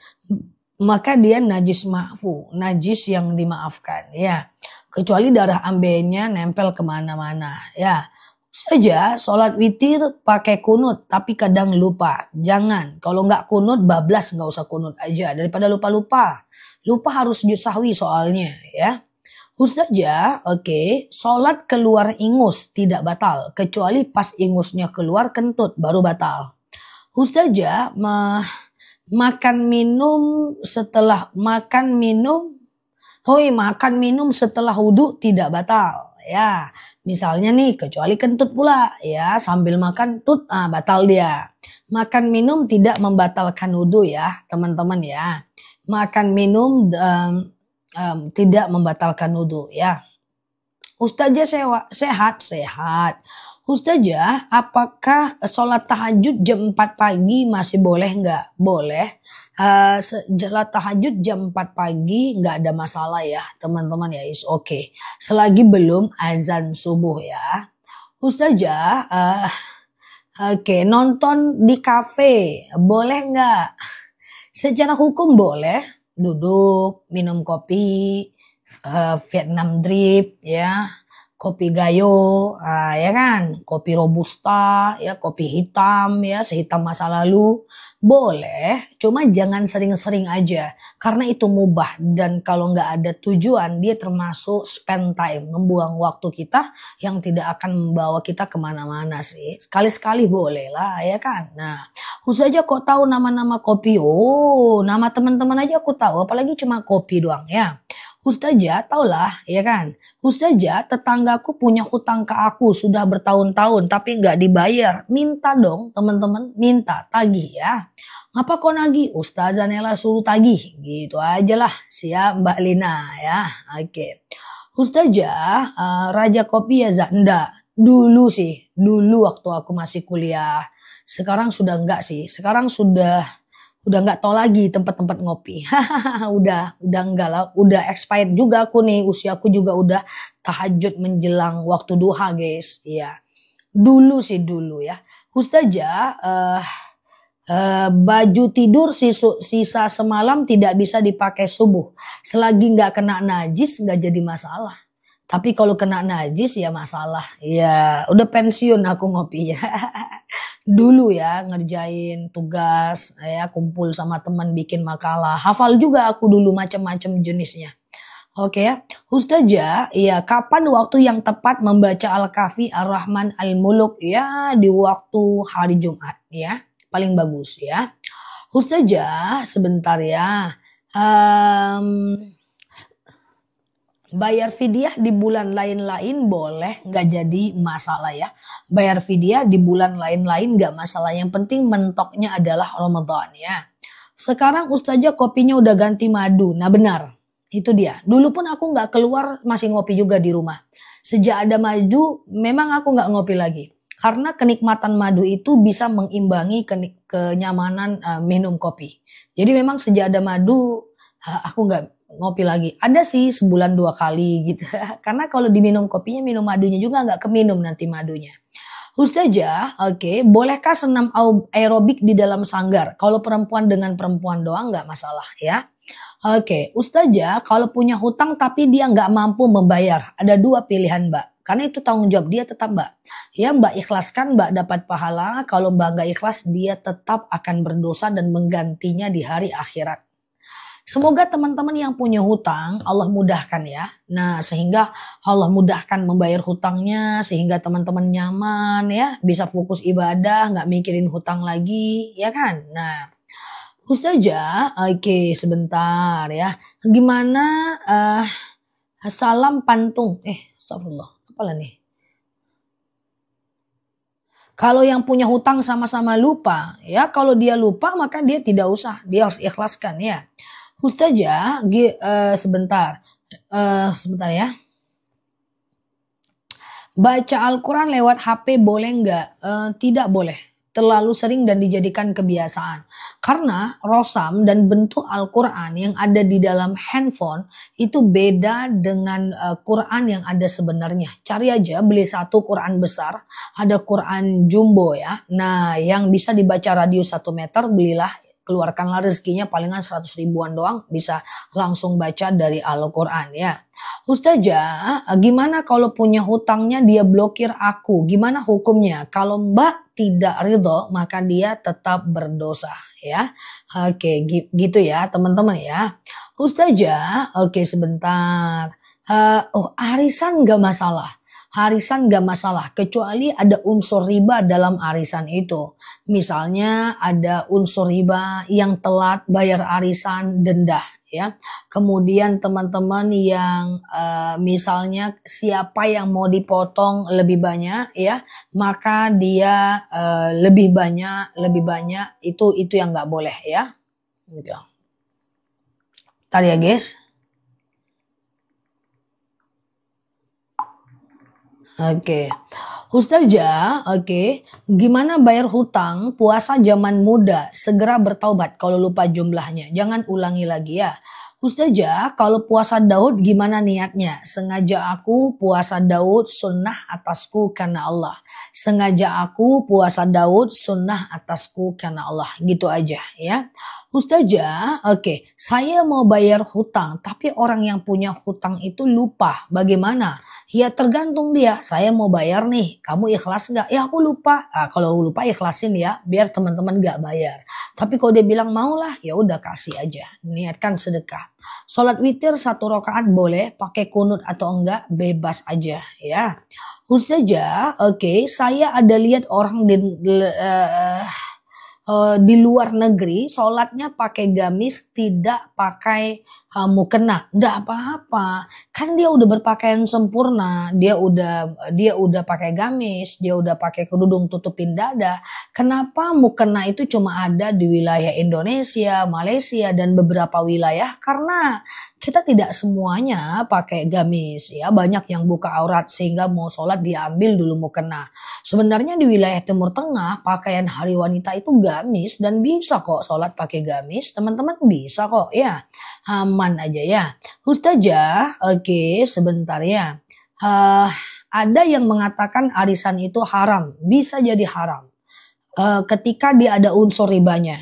maka dia najis ma'fu. Najis yang dimaafkan. Ya. Kecuali darah ambeiennya nempel kemana-mana. Ya. Saja sholat witir pakai kunut tapi kadang lupa. Jangan. Kalau nggak kunut bablas, nggak usah kunut aja daripada lupa-lupa. Lupa harus sujud sahwi soalnya ya. Ustazah, oke, sholat keluar ingus tidak batal kecuali pas ingusnya keluar kentut baru batal. Ustazah, makan minum setelah wudhu tidak batal ya. Misalnya nih kecuali kentut pula ya, sambil makan batal dia. Makan minum tidak membatalkan wudhu ya teman-teman ya. Makan minum tidak membatalkan wudhu ya. Ustazah sehat. Ustazah, apakah sholat tahajud jam 4 pagi masih boleh nggak? Boleh. Sholat tahajud jam 4 pagi nggak ada masalah ya teman-teman ya, is okay. Selagi belum azan subuh ya. Ustazah, nonton di kafe boleh nggak? Secara hukum boleh, duduk minum kopi, Vietnam drip ya. kopi gayo, ya kan, kopi robusta, ya kopi hitam, ya sehitam masa lalu, boleh, cuma jangan sering-sering aja, karena itu mubah dan kalau nggak ada tujuan dia termasuk spend time, membuang waktu kita yang tidak akan membawa kita kemana-mana sih. Sekali-sekali boleh lah, ya kan. Nah, khusus aja kok tahu nama-nama kopi, oh nama teman-teman aja aku tahu, apalagi cuma kopi doang ya. Ustazah taulah ya kan. Ustazah tetanggaku punya hutang ke aku sudah bertahun-tahun tapi nggak dibayar. Minta dong teman-teman, minta tagih ya. Ngapa kau nagih? Ustazah Nela suruh tagih. Gitu aja lah. Siap Mbak Lina ya. Oke. Ustazah Raja Kopi ya Zanda. Dulu sih, dulu waktu aku masih kuliah. Sekarang sudah enggak sih. Sekarang udah nggak tahu lagi tempat-tempat ngopi. udah enggak lah, udah expired juga aku nih, usiaku juga udah tahajud menjelang waktu duha guys. Iya. Dulu sih dulu ya. Ustazah baju tidur sisa semalam tidak bisa dipakai subuh. Selagi nggak kena najis nggak jadi masalah. Tapi kalau kena najis ya masalah. Ya udah pensiun aku ngopi ya. Dulu ya ngerjain tugas ya kumpul sama teman bikin makalah. Hafal juga aku dulu macam-macam jenisnya. Oke ya. Ustazah, ya kapan waktu yang tepat membaca Al-Kahfi Ar-Rahman Al-Muluk ya di waktu hari Jumat ya. Paling bagus ya. Ustazah, sebentar ya. Bayar fidyah di bulan lain-lain boleh, nggak jadi masalah ya. Bayar fidyah di bulan lain-lain nggak masalah. Yang penting mentoknya adalah Ramadan ya. Sekarang Ustazah kopinya udah ganti madu. Nah benar, itu dia. Dulu pun aku nggak keluar masih ngopi juga di rumah. Sejak ada madu memang aku nggak ngopi lagi. Karena kenikmatan madu itu bisa mengimbangi kenyamanan minum kopi. Jadi memang sejak ada madu aku nggak ngopi lagi. Ada sih sebulan 2 kali gitu. Karena kalau diminum kopinya minum madunya juga nggak keminum nanti madunya. Ustazah, oke, bolehkah senam aerobik di dalam sanggar? Kalau perempuan dengan perempuan doang nggak masalah ya. Oke, Ustazah kalau punya hutang tapi dia nggak mampu membayar. Ada 2 pilihan Mbak. Karena itu tanggung jawab dia tetap Mbak. Ya Mbak ikhlaskan Mbak dapat pahala. Kalau Mbak nggak ikhlas dia tetap akan berdosa dan menggantinya di hari akhirat. Semoga teman-teman yang punya hutang Allah mudahkan ya. Nah sehingga Allah mudahkan membayar hutangnya. Sehingga teman-teman nyaman ya. Bisa fokus ibadah nggak mikirin hutang lagi ya kan. Nah Ustazah oke sebentar ya. Gimana salam pantung. Astagfirullah. Apalah nih. Kalau yang punya hutang sama-sama lupa, ya kalau dia lupa maka dia tidak usah, dia harus ikhlaskan ya. Ustazah, sebentar ya. Baca Al-Quran lewat HP boleh nggak? Tidak boleh. Terlalu sering dan dijadikan kebiasaan. Karena rosam dan bentuk Al-Quran yang ada di dalam handphone itu beda dengan Quran yang ada sebenarnya. Cari aja beli satu Quran besar, ada Quran jumbo ya. Nah yang bisa dibaca radius 1 meter belilah. Keluarkanlah rezekinya palingan 100 ribuan doang bisa langsung baca dari Al-Quran ya. Ustazah, gimana kalau punya hutangnya dia blokir aku? Gimana hukumnya? Kalau Mbak tidak ridho maka dia tetap berdosa ya. Oke, gitu ya teman-teman ya. Ustazah, oke sebentar. Arisan gak masalah. Arisan gak masalah kecuali ada unsur riba dalam arisan itu. Misalnya ada unsur riba yang telat bayar arisan denda ya. Kemudian teman-teman yang misalnya siapa yang mau dipotong lebih banyak ya, maka dia lebih banyak itu yang nggak boleh ya. Gitu. Tadi ya guys. Oke. Ustazah, oke. Gimana bayar hutang puasa zaman muda? Segera bertaubat kalau lupa jumlahnya. Jangan ulangi lagi ya. Ustazah, kalau puasa Daud gimana niatnya? Sengaja aku puasa Daud sunnah atasku karena Allah. Sengaja aku puasa Daud sunnah atasku karena Allah. Gitu aja ya. Ustazah, oke, saya mau bayar hutang, tapi orang yang punya hutang itu lupa. Bagaimana? Ya tergantung dia. Saya mau bayar nih, kamu ikhlas nggak? Ya aku lupa. Ah, kalau lupa ikhlasin ya, biar teman-teman nggak bayar. Tapi kalau dia bilang maulah, ya udah kasih aja. Niatkan sedekah. Sholat witir 1 rakaat boleh, pakai kunut atau enggak, bebas aja ya. Ustazah, oke, saya ada lihat orang di luar negeri sholatnya pakai gamis, tidak pakai mukena. Nggak apa-apa, kan dia udah berpakaian sempurna, dia udah pakai gamis, dia udah pakai kerudung tutupin dada. Kenapa mukena itu cuma ada di wilayah Indonesia, Malaysia dan beberapa wilayah? Karena kita tidak semuanya pakai gamis ya, banyak yang buka aurat sehingga mau sholat diambil dulu mukena. Sebenarnya di wilayah Timur Tengah pakaian hari wanita itu gamis dan bisa kok sholat pakai gamis, teman-teman bisa kok ya, aman aja ya. Ustazah, oke sebentar ya. Ada yang mengatakan arisan itu haram, bisa jadi haram ketika dia ada unsur ribanya.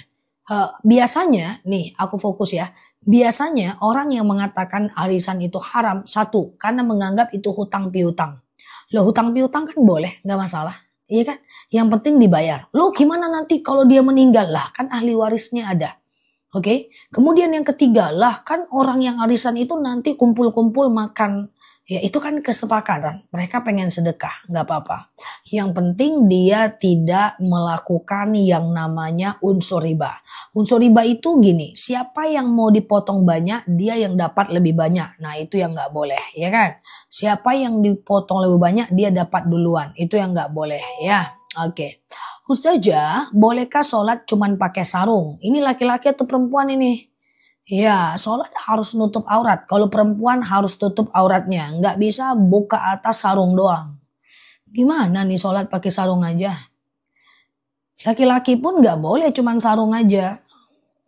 Biasanya nih aku fokus ya. Biasanya orang yang mengatakan arisan itu haram, satu, karena menganggap itu hutang piutang. Loh hutang piutang kan boleh, nggak masalah. Iya kan? Yang penting dibayar. Loh gimana nanti kalau dia meninggal? Lah kan ahli warisnya ada. Oke. Kemudian yang ketiga lah kan orang yang arisan itu nanti kumpul-kumpul makan. Ya itu kan kesepakatan. Mereka pengen sedekah, nggak apa-apa. Yang penting dia tidak melakukan yang namanya unsur riba. Unsur riba itu gini, siapa yang mau dipotong banyak, dia yang dapat lebih banyak. Nah itu yang nggak boleh, ya kan? Siapa yang dipotong lebih banyak, dia dapat duluan. Itu yang nggak boleh, ya. Oke. Ustazah, bolehkah sholat cuman pakai sarung? Ini laki-laki atau perempuan ini? Ya, sholat harus nutup aurat. Kalau perempuan harus tutup auratnya. Nggak bisa buka atas sarung doang. Gimana nih sholat pakai sarung aja? Laki-laki pun nggak boleh cuman sarung aja.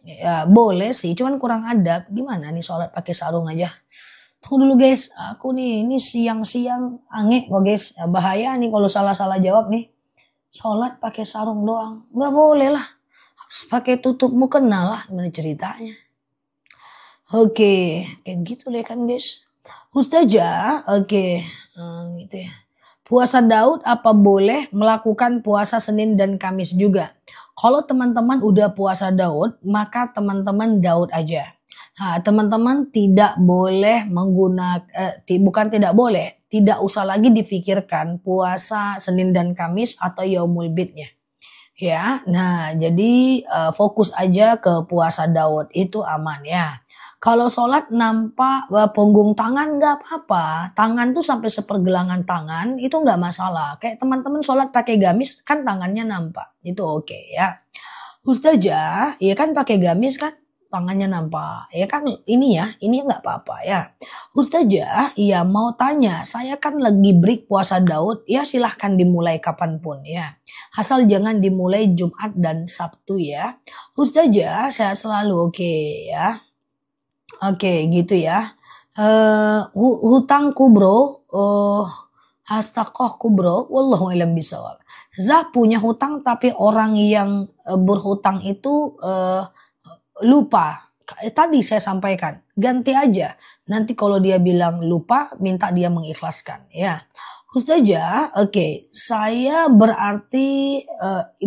Ya, boleh sih, cuman kurang adab. Gimana nih sholat pakai sarung aja? Tunggu dulu guys, aku nih ini siang-siang aneh kok guys. Bahaya nih kalau salah-salah jawab nih. Sholat pakai sarung doang. Nggak boleh lah. Harus pakai tutup mukena lah. Gimana ceritanya? Oke, kayak gitu deh kan guys. Ustazah, oke, gitu ya. Puasa Daud apa boleh melakukan puasa Senin dan Kamis juga? Kalau teman-teman udah puasa Daud, maka teman-teman Daud aja. Teman-teman tidak boleh bukan tidak boleh, tidak usah lagi difikirkan puasa Senin dan Kamis atau Yaumul Bidnya. Ya, nah jadi fokus aja ke puasa Daud itu aman ya. Kalau sholat nampak punggung tangan nggak apa-apa. Tangan tuh sampai sepergelangan tangan itu nggak masalah. Kayak teman-teman sholat pakai gamis kan tangannya nampak. Itu oke ya. Ustazah, ya kan pakai gamis kan tangannya nampak. Ya kan ini nggak apa-apa ya. Ustazah, iya mau tanya. Saya kan lagi break puasa Daud. Ya silahkan dimulai kapanpun ya. Asal jangan dimulai Jumat dan Sabtu ya. Ustazah, sehat selalu oke ya. Oke, gitu ya. Hutangku bro, hastakohku bro, wallahu a'lam bishawab. Zah punya hutang tapi orang yang berhutang itu lupa. Tadi saya sampaikan, ganti aja. Nanti kalau dia bilang lupa, minta dia mengikhlaskan ya. Ustazah, oke, saya berarti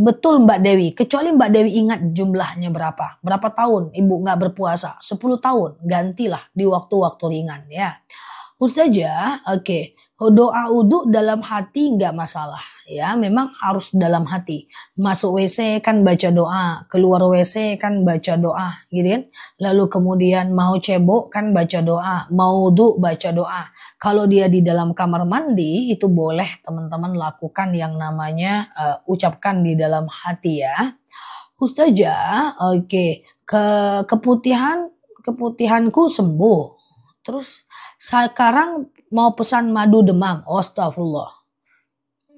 betul Mbak Dewi. Kecuali Mbak Dewi ingat jumlahnya berapa. Berapa tahun ibu nggak berpuasa? 10 tahun. Gantilah di waktu-waktu ringan ya. Ustazah, oke. Doa uduk dalam hati nggak masalah ya, memang harus dalam hati. Masuk WC kan baca doa, keluar WC kan baca doa, gitu kan. Lalu kemudian mau cebok kan baca doa, mau uduk baca doa. Kalau dia di dalam kamar mandi itu boleh teman-teman lakukan yang namanya ucapkan di dalam hati ya. Ustazah, oke, keputihanku sembuh. Terus sekarang mau pesan madu demam. Astagfirullah.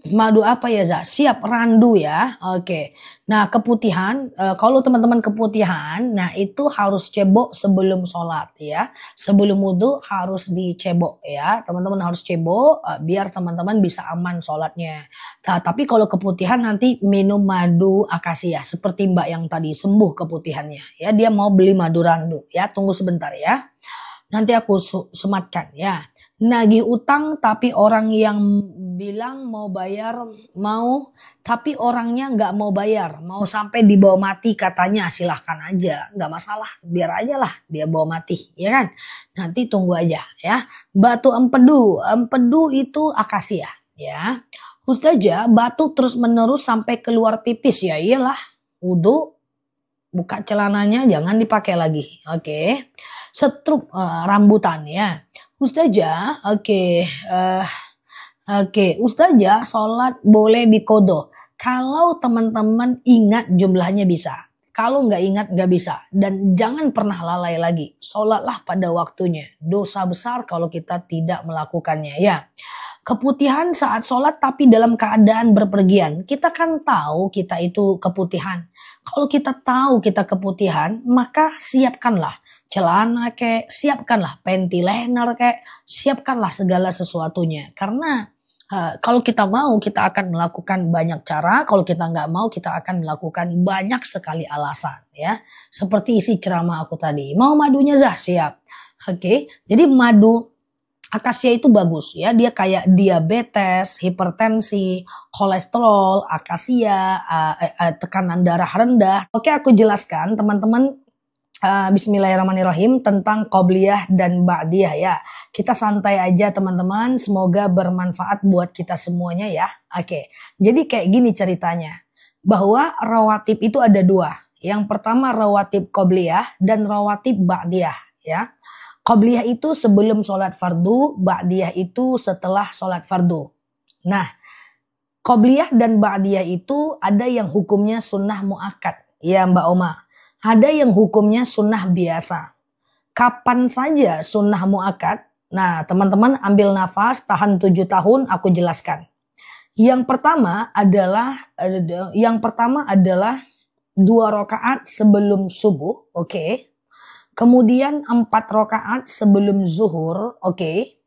Madu apa ya, Za? Siap, randu ya. Oke. Nah, keputihan, kalau teman-teman keputihan, nah itu harus cebok sebelum sholat ya. Sebelum wudhu harus dicebok ya. Teman-teman harus cebok biar teman-teman bisa aman sholatnya. Nah, tapi kalau keputihan nanti minum madu akasia. Seperti Mbak yang tadi sembuh keputihannya. Ya, dia mau beli madu randu ya. Tunggu sebentar ya. Nanti aku sematkan ya. Nagih utang tapi orang yang bilang mau bayar mau, tapi orangnya nggak mau bayar, mau sampai dibawa mati katanya, silahkan aja, nggak masalah, biar aja lah dia bawa mati, ya kan? Nanti tunggu aja ya. Batu empedu itu akasia ya. Ustazah, batu terus menerus sampai keluar pipis, ya iyalah, wudhu, buka celananya jangan dipakai lagi, oke. Setruk rambutan ya. Ustazah, oke, Ustazah, sholat boleh dikodo. Kalau teman-teman ingat jumlahnya bisa. Kalau nggak ingat nggak bisa. Dan jangan pernah lalai lagi. Sholatlah pada waktunya. Dosa besar kalau kita tidak melakukannya ya. Keputihan saat sholat tapi dalam keadaan berpergian. Kita kan tahu kita itu keputihan. Kalau kita tahu kita keputihan, maka siapkanlah celana kek, siapkanlah panty liner kek, siapkanlah segala sesuatunya. Karena kalau kita mau, kita akan melakukan banyak cara. Kalau kita nggak mau, kita akan melakukan banyak sekali alasan ya. Seperti isi ceramah aku tadi. Mau madunya, Zah? Siap. Oke. Jadi madu akasia itu bagus ya, dia kayak diabetes, hipertensi, kolesterol, akasia, tekanan darah rendah. Oke, aku jelaskan teman-teman, bismillahirrahmanirrahim, tentang qobliyah dan ba'diyah ya. Kita santai aja teman-teman, semoga bermanfaat buat kita semuanya ya. Oke, jadi kayak gini ceritanya, bahwa rawatib itu ada dua. Yang pertama rawatib qobliyah dan rawatib ba'diyah ya. Qobliyah itu sebelum sholat fardu, ba'diyah itu setelah sholat fardu. Nah, qobliyah dan ba'diyah itu ada yang hukumnya sunnah mu'akkad. Ya Mbak Oma. Ada yang hukumnya sunnah biasa. Kapan saja sunnah mu'akkad? Nah, teman-teman ambil nafas, tahan 7 tahun, aku jelaskan. Yang pertama adalah 2 rakaat sebelum subuh, oke. Kemudian 4 rakaat sebelum zuhur, oke.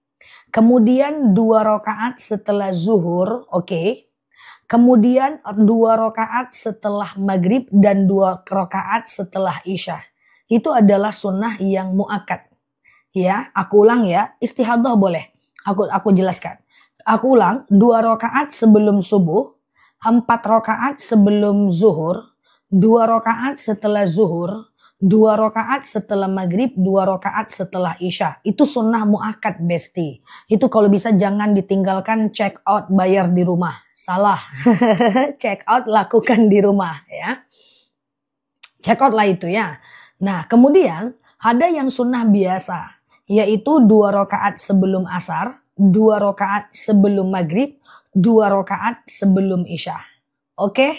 Kemudian 2 rakaat setelah zuhur, oke. Kemudian 2 rakaat setelah maghrib dan 2 rakaat setelah isya. Itu adalah sunnah yang mu'akkad. Ya, aku ulang ya, istihadhah boleh. Aku jelaskan. Aku ulang, 2 rakaat sebelum subuh, 4 rakaat sebelum zuhur, 2 rakaat setelah zuhur, 2 rakaat setelah maghrib, 2 rakaat setelah isya. Itu sunnah mu'akkad besti. Itu kalau bisa jangan ditinggalkan, check out bayar di rumah. Salah. Check out lakukan di rumah ya. Check out lah itu ya. Nah kemudian ada yang sunnah biasa. Yaitu 2 rakaat sebelum asar, 2 rakaat sebelum maghrib, 2 rakaat sebelum isya. Oke.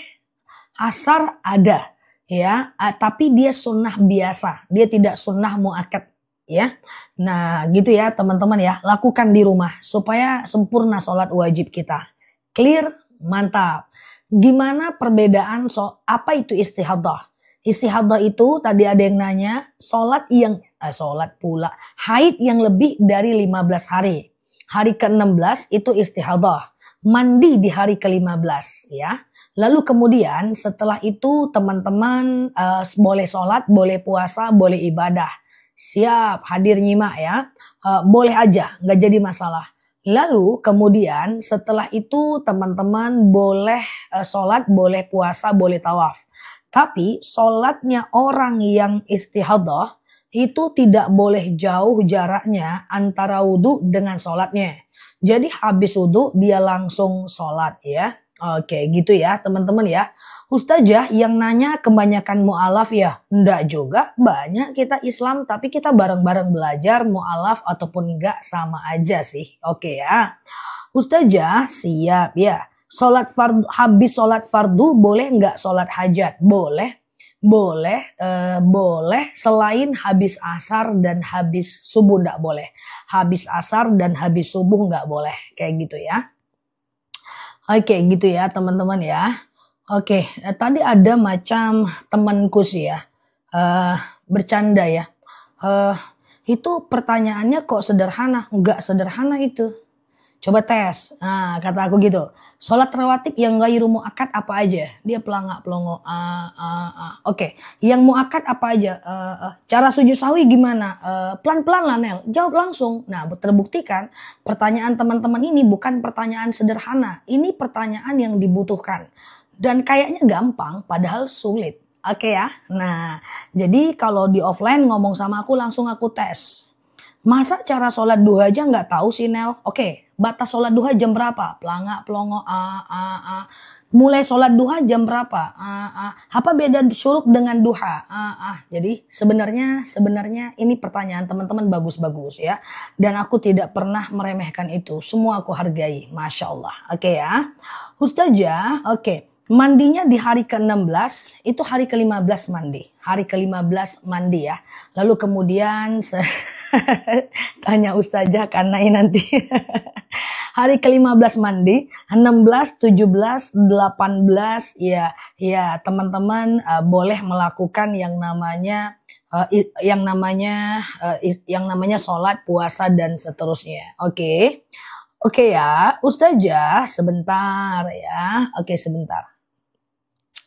Asar ada. Ya, tapi dia sunnah biasa, dia tidak sunnah mu'akkad ya. Nah gitu ya teman-teman ya, lakukan di rumah supaya sempurna sholat wajib kita. Clear? Mantap. Gimana perbedaan apa itu istihadhah? Istihadhah itu tadi ada yang nanya, haid yang lebih dari 15 hari. Hari ke-16 itu istihadhah, mandi di hari ke-15 ya. Lalu kemudian setelah itu teman-teman boleh sholat, boleh puasa, boleh ibadah. Siap, hadir nyimak ya. Boleh aja, nggak jadi masalah. Lalu kemudian setelah itu teman-teman boleh sholat, boleh puasa, boleh tawaf. Tapi sholatnya orang yang istihadhah itu tidak boleh jauh jaraknya antara wudhu dengan sholatnya. Jadi habis wudhu dia langsung sholat ya. Oke gitu ya teman-teman ya. Ustazah yang nanya kebanyakan mu'alaf ya. Enggak juga, banyak kita Islam tapi kita bareng-bareng belajar mu'alaf ataupun enggak sama aja sih. Oke ya. Ustazah siap ya. Habis sholat fardu boleh enggak sholat hajat? Boleh. Boleh selain habis asar dan habis subuh enggak boleh. Habis asar dan habis subuh enggak boleh. Kayak gitu ya. Oke, gitu ya teman-teman ya. Oke, tadi ada macam temanku sih ya, bercanda ya. Eh, itu pertanyaannya kok sederhana? Enggak sederhana itu. Coba tes. Nah, kata aku gitu. Sholat rawatib yang gairu muakkad apa aja? Dia pelangak pelongo. Oke. Yang muakkad apa aja? Cara sujud sahwi gimana? Pelan-pelan lah Nel. Jawab langsung. Nah, terbuktikan pertanyaan teman-teman ini bukan pertanyaan sederhana. Ini pertanyaan yang dibutuhkan. Dan kayaknya gampang, padahal sulit. Oke ya. Nah, jadi kalau di offline ngomong sama aku langsung aku tes. Masa cara sholat duha aja nggak tahu sih Nel? Oke, batas sholat duha jam berapa? Pelangak, pelongo, Mulai sholat duha jam berapa? Apa beda syuruk dengan duha? Jadi sebenarnya ini pertanyaan teman-teman bagus-bagus ya. Dan aku tidak pernah meremehkan itu. Semua aku hargai. Masya Allah. Oke ya. Ustazah, oke. Mandinya di hari ke-16, itu hari ke-15 mandi. Hari ke-15 mandi ya. Lalu kemudian tanya Ustazah karena ini nanti. Hari ke-15 mandi, 16, 17, 18 ya teman-teman boleh melakukan yang namanya sholat, puasa dan seterusnya. Oke. Oke ya, Ustazah sebentar ya. Oke, sebentar.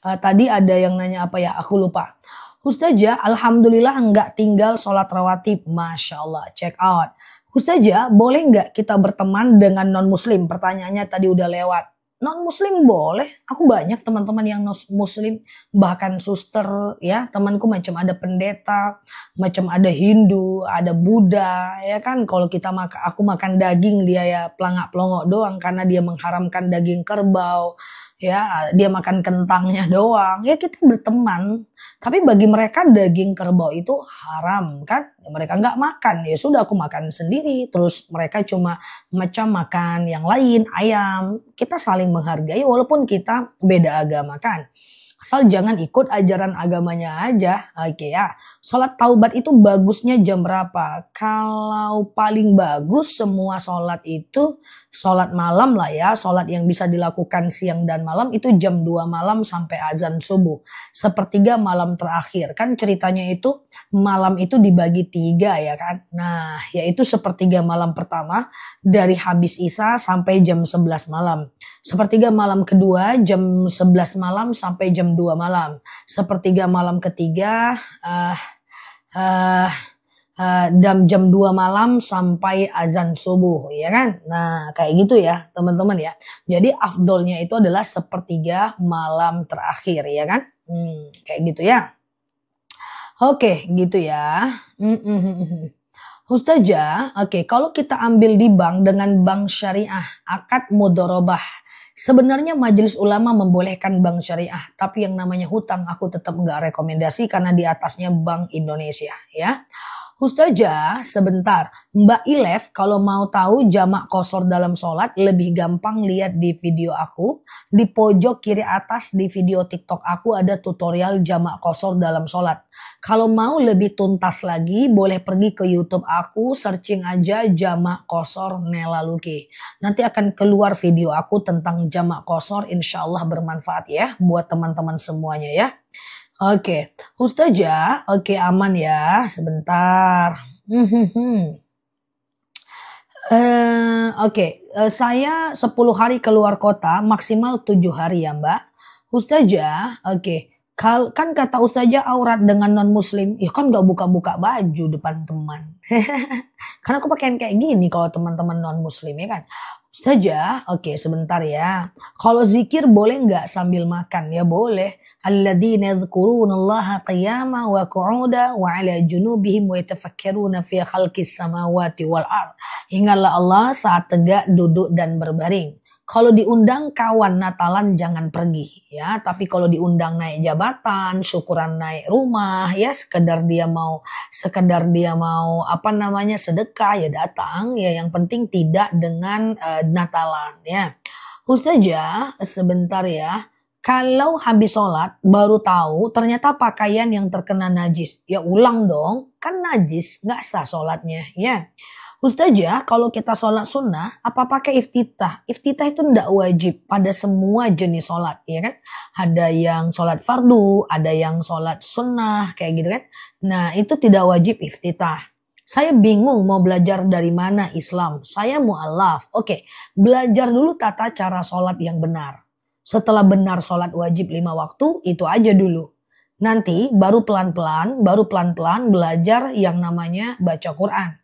Tadi ada yang nanya apa ya? Aku lupa. Ustazah, alhamdulillah enggak tinggal sholat rawatib. Masya Allah, check out. Ustazah, boleh nggak kita berteman dengan non-muslim? Pertanyaannya tadi udah lewat. Non-muslim boleh. Aku banyak teman-teman yang non-muslim. Bahkan suster ya. Temanku macam ada pendeta. Macam ada Hindu. Ada Buddha. Ya kan. Kalau aku makan daging dia ya pelangak pelongok doang. Karena dia mengharamkan daging kerbau. Ya, dia makan kentangnya doang. Ya kita berteman. Tapi bagi mereka daging kerbau itu haram kan. Ya, mereka nggak makan. Ya sudah aku makan sendiri. Terus mereka cuma macam makan yang lain, ayam. Kita saling menghargai walaupun kita beda agama kan. Asal jangan ikut ajaran agamanya aja. Oke ya. Sholat taubat itu bagusnya jam berapa? Kalau paling bagus semua sholat itu sholat malam lah ya. Sholat yang bisa dilakukan siang dan malam itu jam 2 malam sampai azan subuh. Sepertiga malam terakhir. Kan ceritanya itu malam itu dibagi 3 ya kan. Nah yaitu sepertiga malam pertama dari habis isya sampai jam 11 malam. Sepertiga malam kedua jam 11 malam sampai jam 2 malam. Sepertiga malam ketiga jam 2 malam sampai azan subuh ya kan. Nah kayak gitu ya teman-teman ya. Jadi afdolnya itu adalah sepertiga malam terakhir ya kan. Kayak gitu ya. Oke gitu ya. Ustazah, oke, kalau kita ambil di bank dengan bank syariah, akad mudharabah. Sebenarnya majelis ulama membolehkan bank syariah, tapi yang namanya hutang aku tetap nggak rekomendasi karena di atasnya Bank Indonesia ya. Ustazah, sebentar. Mbak Ilef, kalau mau tahu jamak qashar dalam sholat, lebih gampang lihat di video aku. Di pojok kiri atas di video TikTok aku ada tutorial jamak qashar dalam sholat. Kalau mau lebih tuntas lagi, boleh pergi ke YouTube aku, searching aja jamak qashar Nela Luki. Nanti akan keluar video aku tentang jamak qashar, insya Allah bermanfaat ya buat teman-teman semuanya ya. Oke, Ustazah, oke aman ya, sebentar. Saya 10 hari keluar kota, maksimal 7 hari ya Mbak. Ustazah, oke. Kan kata Ustazah aurat dengan non muslim, ya kan gak buka-buka baju depan teman. Karena aku pakaian kayak gini kalau teman-teman non muslim ya kan. Ustazah, oke sebentar ya. Kalau zikir boleh nggak sambil makan? Ya boleh. Alladzina yadhkurunallaha qiyaman wa qu'udan wa 'ala junubihim wa yatafakkaruna fi khalqis samawati wal ard. Ingatlah Allah saat tegak, duduk dan berbaring. Kalau diundang kawan Natalan jangan pergi ya, tapi kalau diundang naik jabatan, syukuran naik rumah ya, sekedar dia mau sedekah ya datang ya, yang penting tidak dengan Natalan ya. Ustazah sebentar ya, kalau habis sholat baru tahu ternyata pakaian yang terkena najis, ya ulang dong, kan najis nggak sah sholatnya ya. Ustazah, kalau kita sholat sunnah, apa pakai iftitah? Iftitah itu tidak wajib pada semua jenis sholat, ya kan? Ada yang sholat fardu, ada yang sholat sunnah, kayak gitu kan? Nah, itu tidak wajib iftitah. Saya bingung mau belajar dari mana Islam. Saya mu'alaf. Oke, belajar dulu tata cara sholat yang benar. Setelah benar sholat wajib 5 waktu, itu aja dulu. Nanti baru pelan-pelan belajar yang namanya baca Quran.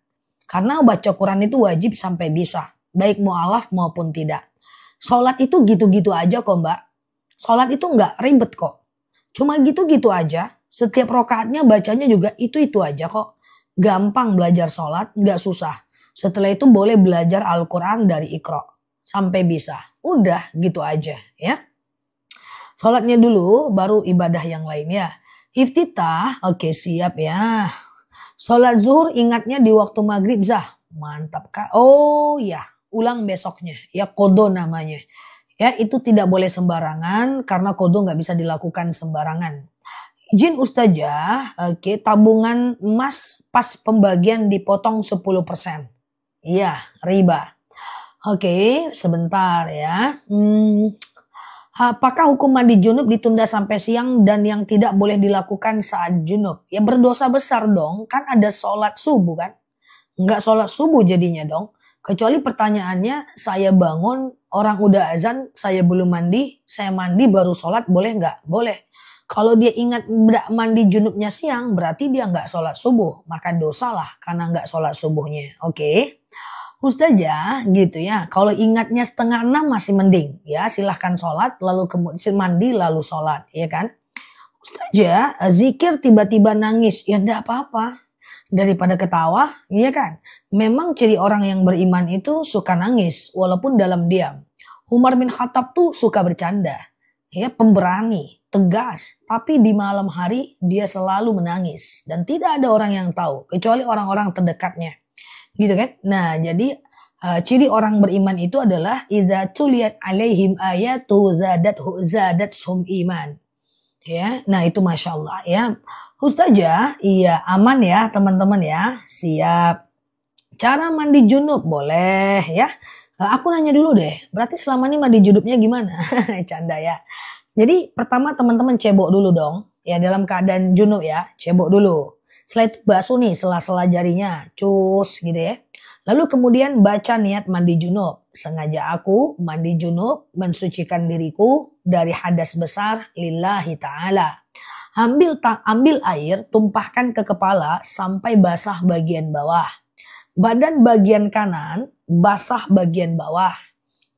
Karena baca Quran itu wajib sampai bisa. Baik mu'alaf maupun tidak. Sholat itu gitu-gitu aja kok mbak. Sholat itu nggak ribet kok. Cuma gitu-gitu aja. Setiap rokaatnya bacanya juga itu-itu aja kok. Gampang belajar sholat, nggak susah. Setelah itu boleh belajar Al-Quran dari Iqra. Sampai bisa. Udah gitu aja ya. Sholatnya dulu baru ibadah yang lainnya. Iftitah, oke siap ya. Sholat zuhur ingatnya di waktu maghrib zah. Mantap kak. Oh ya, ulang besoknya. Ya kodo namanya. Ya itu tidak boleh sembarangan karena kodo nggak bisa dilakukan sembarangan. Izin ustazah, oke, tabungan emas pas pembagian dipotong 10%. Iya, riba. Oke, sebentar ya. Apakah hukum mandi junub ditunda sampai siang dan yang tidak boleh dilakukan saat junub? Ya berdosa besar dong, kan ada sholat subuh kan? Nggak sholat subuh jadinya dong. Kecuali pertanyaannya saya bangun, orang udah azan, saya belum mandi, saya mandi baru sholat, boleh nggak? Boleh. Kalau dia ingat mandi junubnya siang, berarti dia nggak sholat subuh. Maka dosa lah karena nggak sholat subuhnya. Oke. Ustazah gitu ya, kalau ingatnya 5:30 masih mending ya, silahkan sholat lalu kemudian mandi lalu sholat ya kan. Ustazah zikir tiba-tiba nangis ya enggak apa-apa, daripada ketawa ya kan. Memang ciri orang yang beriman itu suka nangis walaupun dalam diam. Umar bin Khattab tuh suka bercanda ya, pemberani, tegas, tapi di malam hari dia selalu menangis dan tidak ada orang yang tahu kecuali orang-orang terdekatnya. Gitu kan? Nah, jadi ciri orang beriman itu adalah idza tuliyat alaihim ayatu zadathum iman. Ya, nah itu masya Allah ya. Ustazah, iya aman ya teman-teman ya. Siap. Cara mandi junub boleh ya. Aku nanya dulu deh. Berarti selama ini mandi junubnya gimana? Canda ya. Jadi pertama teman-teman cebok dulu dong. Ya dalam keadaan junub ya, cebok dulu. Setelah itu basuh nih sela-sela jarinya, cus gitu ya. Lalu kemudian baca niat mandi junub. Sengaja aku mandi junub mensucikan diriku dari hadas besar lillahi ta'ala. Ambil air, tumpahkan ke kepala sampai basah bagian bawah. Badan bagian kanan basah bagian bawah.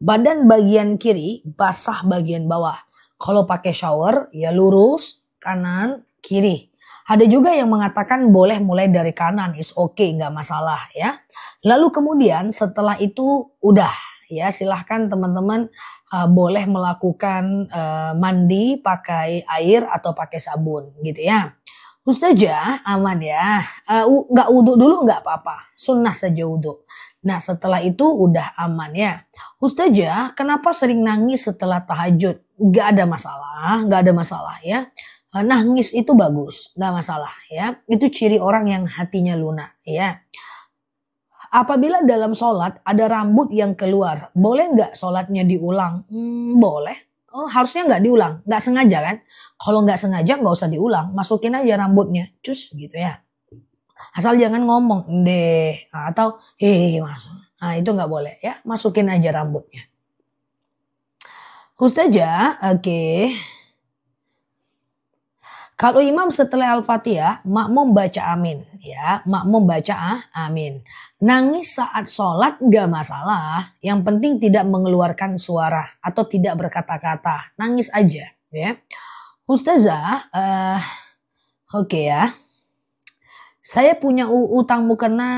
Badan bagian kiri basah bagian bawah. Kalau pakai shower ya lurus kanan kiri. Ada juga yang mengatakan boleh mulai dari kanan, is okay, nggak masalah ya. Lalu kemudian setelah itu udah ya silahkan teman-teman boleh melakukan mandi pakai air atau pakai sabun gitu ya. Ustazah aman ya, nggak wudhu dulu nggak apa-apa, sunnah saja wudhu. Nah setelah itu udah aman ya. Ustazah kenapa sering nangis setelah tahajud? Nggak ada masalah ya. Nangis itu bagus, nggak masalah ya. Itu ciri orang yang hatinya lunak ya. Apabila dalam sholat ada rambut yang keluar, boleh nggak sholatnya diulang? Boleh. Oh, harusnya nggak diulang, nggak sengaja kan? Kalau nggak sengaja nggak usah diulang, masukin aja rambutnya, cus gitu ya. Asal jangan ngomong deh atau masuk. Nah itu nggak boleh ya, masukin aja rambutnya. Ustazah, oke. Kalau imam setelah Al-Fatihah, makmum baca amin. Ya, makmum baca amin. Nangis saat sholat gak masalah. Yang penting tidak mengeluarkan suara atau tidak berkata-kata. Nangis aja. Ya. Ustazah, oke ya. Saya punya utang mukena,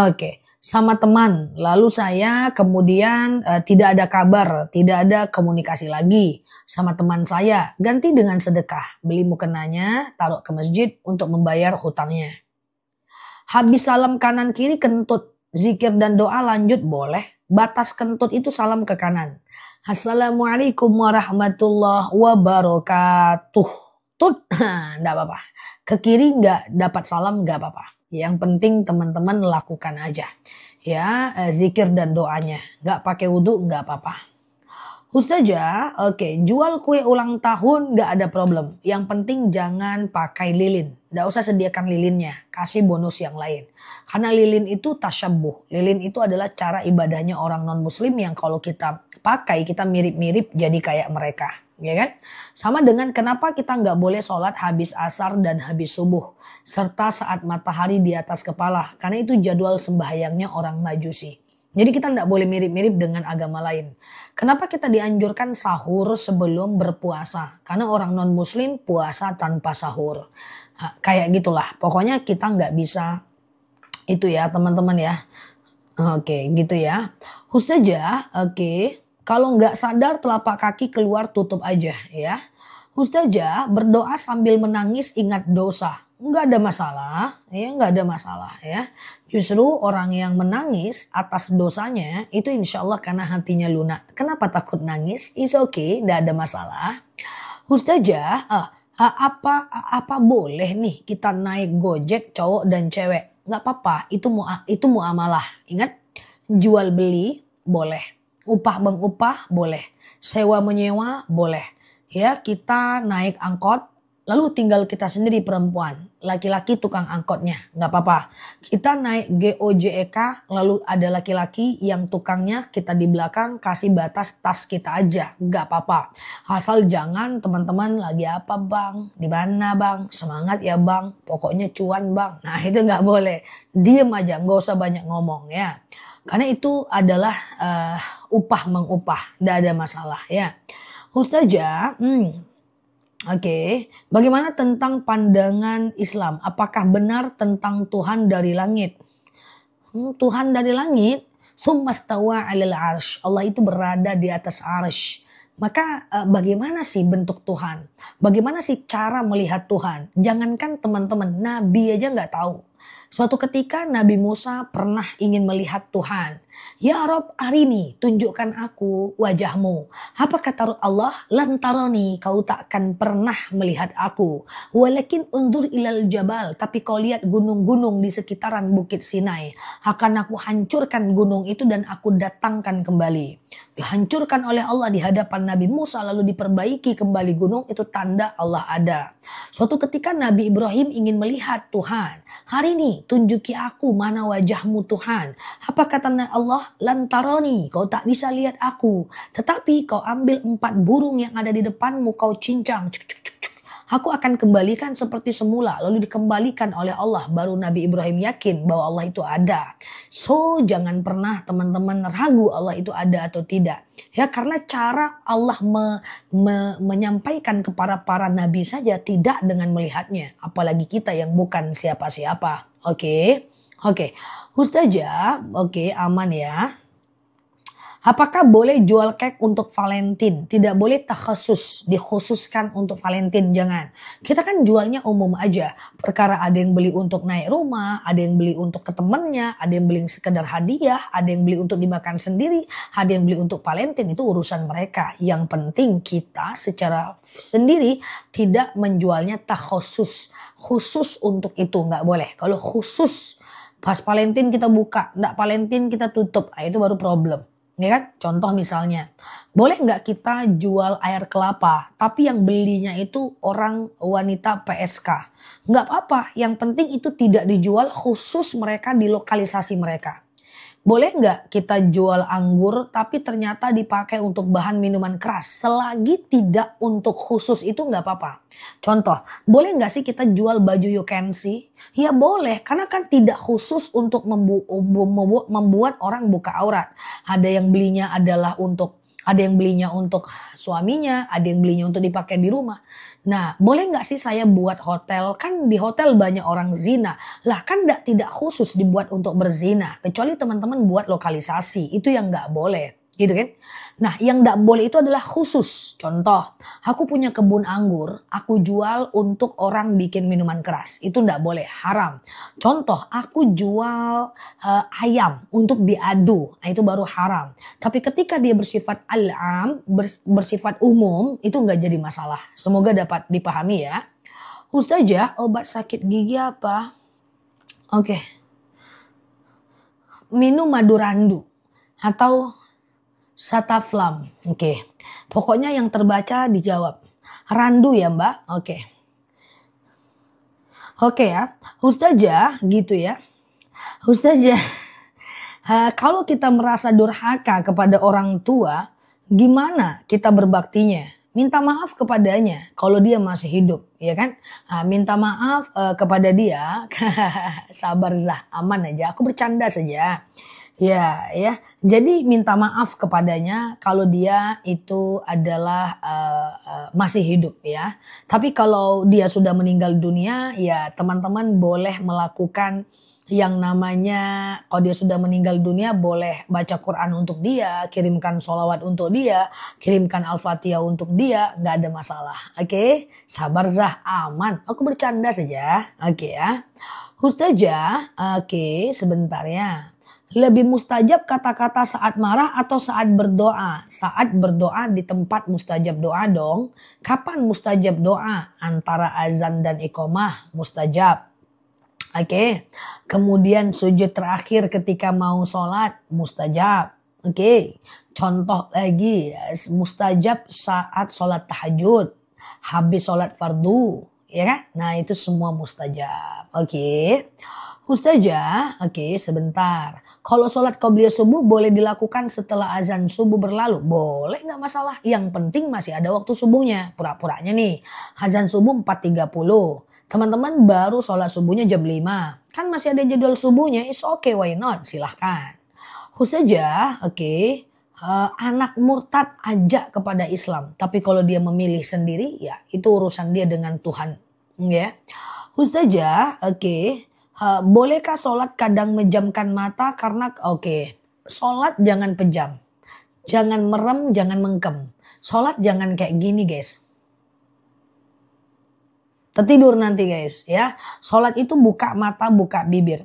oke. Sama teman. Lalu saya kemudian tidak ada kabar, tidak ada komunikasi lagi sama teman saya. Ganti dengan sedekah. Beli mukenanya, taruh ke masjid untuk membayar hutangnya. Habis salam kanan kiri kentut. Zikir dan doa lanjut boleh. Batas kentut itu salam ke kanan. Assalamualaikum warahmatullahi wabarakatuh. tut, nggak apa-apa. Ke kiri nggak dapat salam nggak apa-apa. Yang penting teman-teman lakukan aja. Ya, zikir dan doanya. Nggak pakai wudhu nggak apa-apa. Ustazah, oke, jual kue ulang tahun nggak ada problem. Yang penting jangan pakai lilin. Nggak usah sediakan lilinnya, kasih bonus yang lain. Karena lilin itu tasyabbuh. Lilin itu adalah cara ibadahnya orang non-muslim yang kalau kita pakai, kita mirip-mirip jadi kayak mereka. Ya kan? Sama dengan kenapa kita nggak boleh sholat habis asar dan habis subuh. Serta saat matahari di atas kepala. Karena itu jadwal sembahyangnya orang Majusi. Jadi kita tidak boleh mirip-mirip dengan agama lain. Kenapa kita dianjurkan sahur sebelum berpuasa? Karena orang non-muslim puasa tanpa sahur. Kayak gitulah. Pokoknya kita nggak bisa itu ya teman-teman ya. Oke gitu ya. Ustazah, oke. Kalau nggak sadar telapak kaki keluar tutup aja ya. Ustazah berdoa sambil menangis ingat dosa. Nggak ada masalah, ya nggak ada masalah ya. Justru orang yang menangis atas dosanya itu insya Allah karena hatinya lunak. Kenapa takut nangis? It's okay, nggak ada masalah. Ustazah, apa boleh nih kita naik gojek cowok dan cewek? Nggak apa-apa, itu muamalah. Ingat, jual beli boleh, upah mengupah boleh, sewa menyewa boleh. Ya kita naik angkot. Lalu tinggal kita sendiri perempuan, laki-laki tukang angkotnya, nggak apa-apa. Kita naik GOJEK, lalu ada laki-laki yang tukangnya kita di belakang kasih batas tas kita aja, nggak apa-apa. Asal jangan teman-teman lagi apa bang, di mana bang, semangat ya bang, pokoknya cuan bang. Nah itu nggak boleh, diem aja, nggak usah banyak ngomong ya. Karena itu adalah upah mengupah, nggak ada masalah ya. Ustazah, Oke, bagaimana tentang pandangan Islam? Apakah benar tentang Tuhan dari langit? Tuhan dari langit, summastawa 'alal arsy. Allah itu berada di atas arsy. Maka bagaimana sih bentuk Tuhan? Bagaimana sih cara melihat Tuhan? Jangankan teman-teman, Nabi aja nggak tahu. Suatu ketika Nabi Musa pernah ingin melihat Tuhan. Ya Rob, arini, tunjukkan aku wajahmu. Apa kata Allah? Lantaroni, kau takkan pernah melihat aku. Walakin undur ilal jabal, tapi kau lihat gunung-gunung di sekitaran Bukit Sinai. Akan aku hancurkan gunung itu dan aku datangkan kembali. Dihancurkan oleh Allah di hadapan Nabi Musa lalu diperbaiki kembali gunung, itu tanda Allah ada. Suatu ketika Nabi Ibrahim ingin melihat Tuhan. Hari ini tunjuki aku mana wajahmu Tuhan. Apa kata Allah? Lantaroni, kau tak bisa lihat aku. Tetapi kau ambil 4 burung yang ada di depanmu, kau cincang. Cuk, cuk, cuk, cuk. Aku akan kembalikan seperti semula. Lalu dikembalikan oleh Allah. Baru Nabi Ibrahim yakin bahwa Allah itu ada. So jangan pernah teman-teman ragu Allah itu ada atau tidak. Ya karena cara Allah menyampaikan kepada para nabi saja tidak dengan melihatnya. Apalagi kita yang bukan siapa-siapa. Oke. Ustazah, oke, aman ya. Apakah boleh jual cake untuk Valentine? Tidak boleh takhasus, dikhususkan untuk Valentine, jangan. Kita kan jualnya umum aja. Perkara ada yang beli untuk naik rumah, ada yang beli untuk ke temennya, ada yang beli sekedar hadiah, ada yang beli untuk dimakan sendiri, ada yang beli untuk Valentine, itu urusan mereka. Yang penting kita secara sendiri tidak menjualnya takhasus. Khusus untuk itu nggak boleh. Kalau khusus pas Valentine kita buka, nggak Valentine kita tutup, nah itu baru problem. Ya kan? Contoh misalnya, boleh nggak kita jual air kelapa, tapi yang belinya itu orang wanita PSK? Nggak apa-apa, yang penting itu tidak dijual khusus mereka di lokalisasi mereka. Boleh nggak kita jual anggur tapi ternyata dipakai untuk bahan minuman keras? Selagi tidak untuk khusus itu nggak apa-apa. Contoh, boleh nggak sih kita jual baju you can see? Ya boleh, karena kan tidak khusus untuk membuat orang buka aurat. Ada yang belinya untuk suaminya, ada yang belinya untuk dipakai di rumah. Nah, boleh nggak sih saya buat hotel? Kan di hotel banyak orang zina. Lah kan tidak khusus dibuat untuk berzina. Kecuali teman-teman buat lokalisasi, itu yang nggak boleh. gitu kan. Nah, yang tidak boleh itu adalah khusus. Contoh, aku punya kebun anggur, aku jual untuk orang bikin minuman keras. Itu tidak boleh, haram. Contoh, aku jual ayam untuk diadu, nah, itu baru haram. Tapi ketika dia bersifat al-am, bersifat umum, itu nggak jadi masalah. Semoga dapat dipahami ya. Ustazah, obat sakit gigi apa? Oke. Minum madu randu atau Sataflam. Oke. Pokoknya yang terbaca dijawab. Randu ya Mbak? Oke. Oke ya. Ustazah gitu ya. Ustazah. Kalau kita merasa durhaka kepada orang tua, gimana kita berbaktinya? Minta maaf kepadanya kalau dia masih hidup, ya kan? Minta maaf kepada dia. Sabar Zah, aman aja. Aku bercanda saja. Ya, ya. Jadi minta maaf kepadanya kalau dia itu adalah masih hidup ya. Tapi kalau dia sudah meninggal dunia, ya teman-teman boleh melakukan yang namanya kalau dia sudah meninggal dunia boleh baca Quran untuk dia, kirimkan sholawat untuk dia, kirimkan Al-Fatihah untuk dia, nggak ada masalah. Oke, sabar Zah, aman. Aku bercanda saja. Oke ya. Ustazah, oke sebentar ya. Lebih mustajab kata-kata saat marah atau saat berdoa? Saat berdoa di tempat mustajab doa dong. Kapan mustajab doa? Antara azan dan iqomah mustajab. Oke. Kemudian sujud terakhir ketika mau sholat mustajab. Oke. Contoh lagi mustajab saat sholat tahajud. Habis sholat fardu. Ya kan? Nah itu semua mustajab. Oke. Ustazah, oke sebentar. Kalau sholat qobliyah subuh boleh dilakukan setelah azan subuh berlalu? Boleh nggak masalah. Yang penting masih ada waktu subuhnya. Pura-puranya nih. Azan subuh 4.30. Teman-teman baru sholat subuhnya jam 5. Kan masih ada jadwal subuhnya. It's okay, why not? Silahkan. Ustazah, oke. Anak murtad ajak kepada Islam. Tapi kalau dia memilih sendiri, ya itu urusan dia dengan Tuhan. Ya. Ustazah, oke. Bolehkah sholat kadang menjamkan mata karena sholat jangan pejam, jangan merem, jangan mengkem. Sholat jangan kayak gini guys. Tertidur nanti guys ya. Sholat itu buka mata, buka bibir.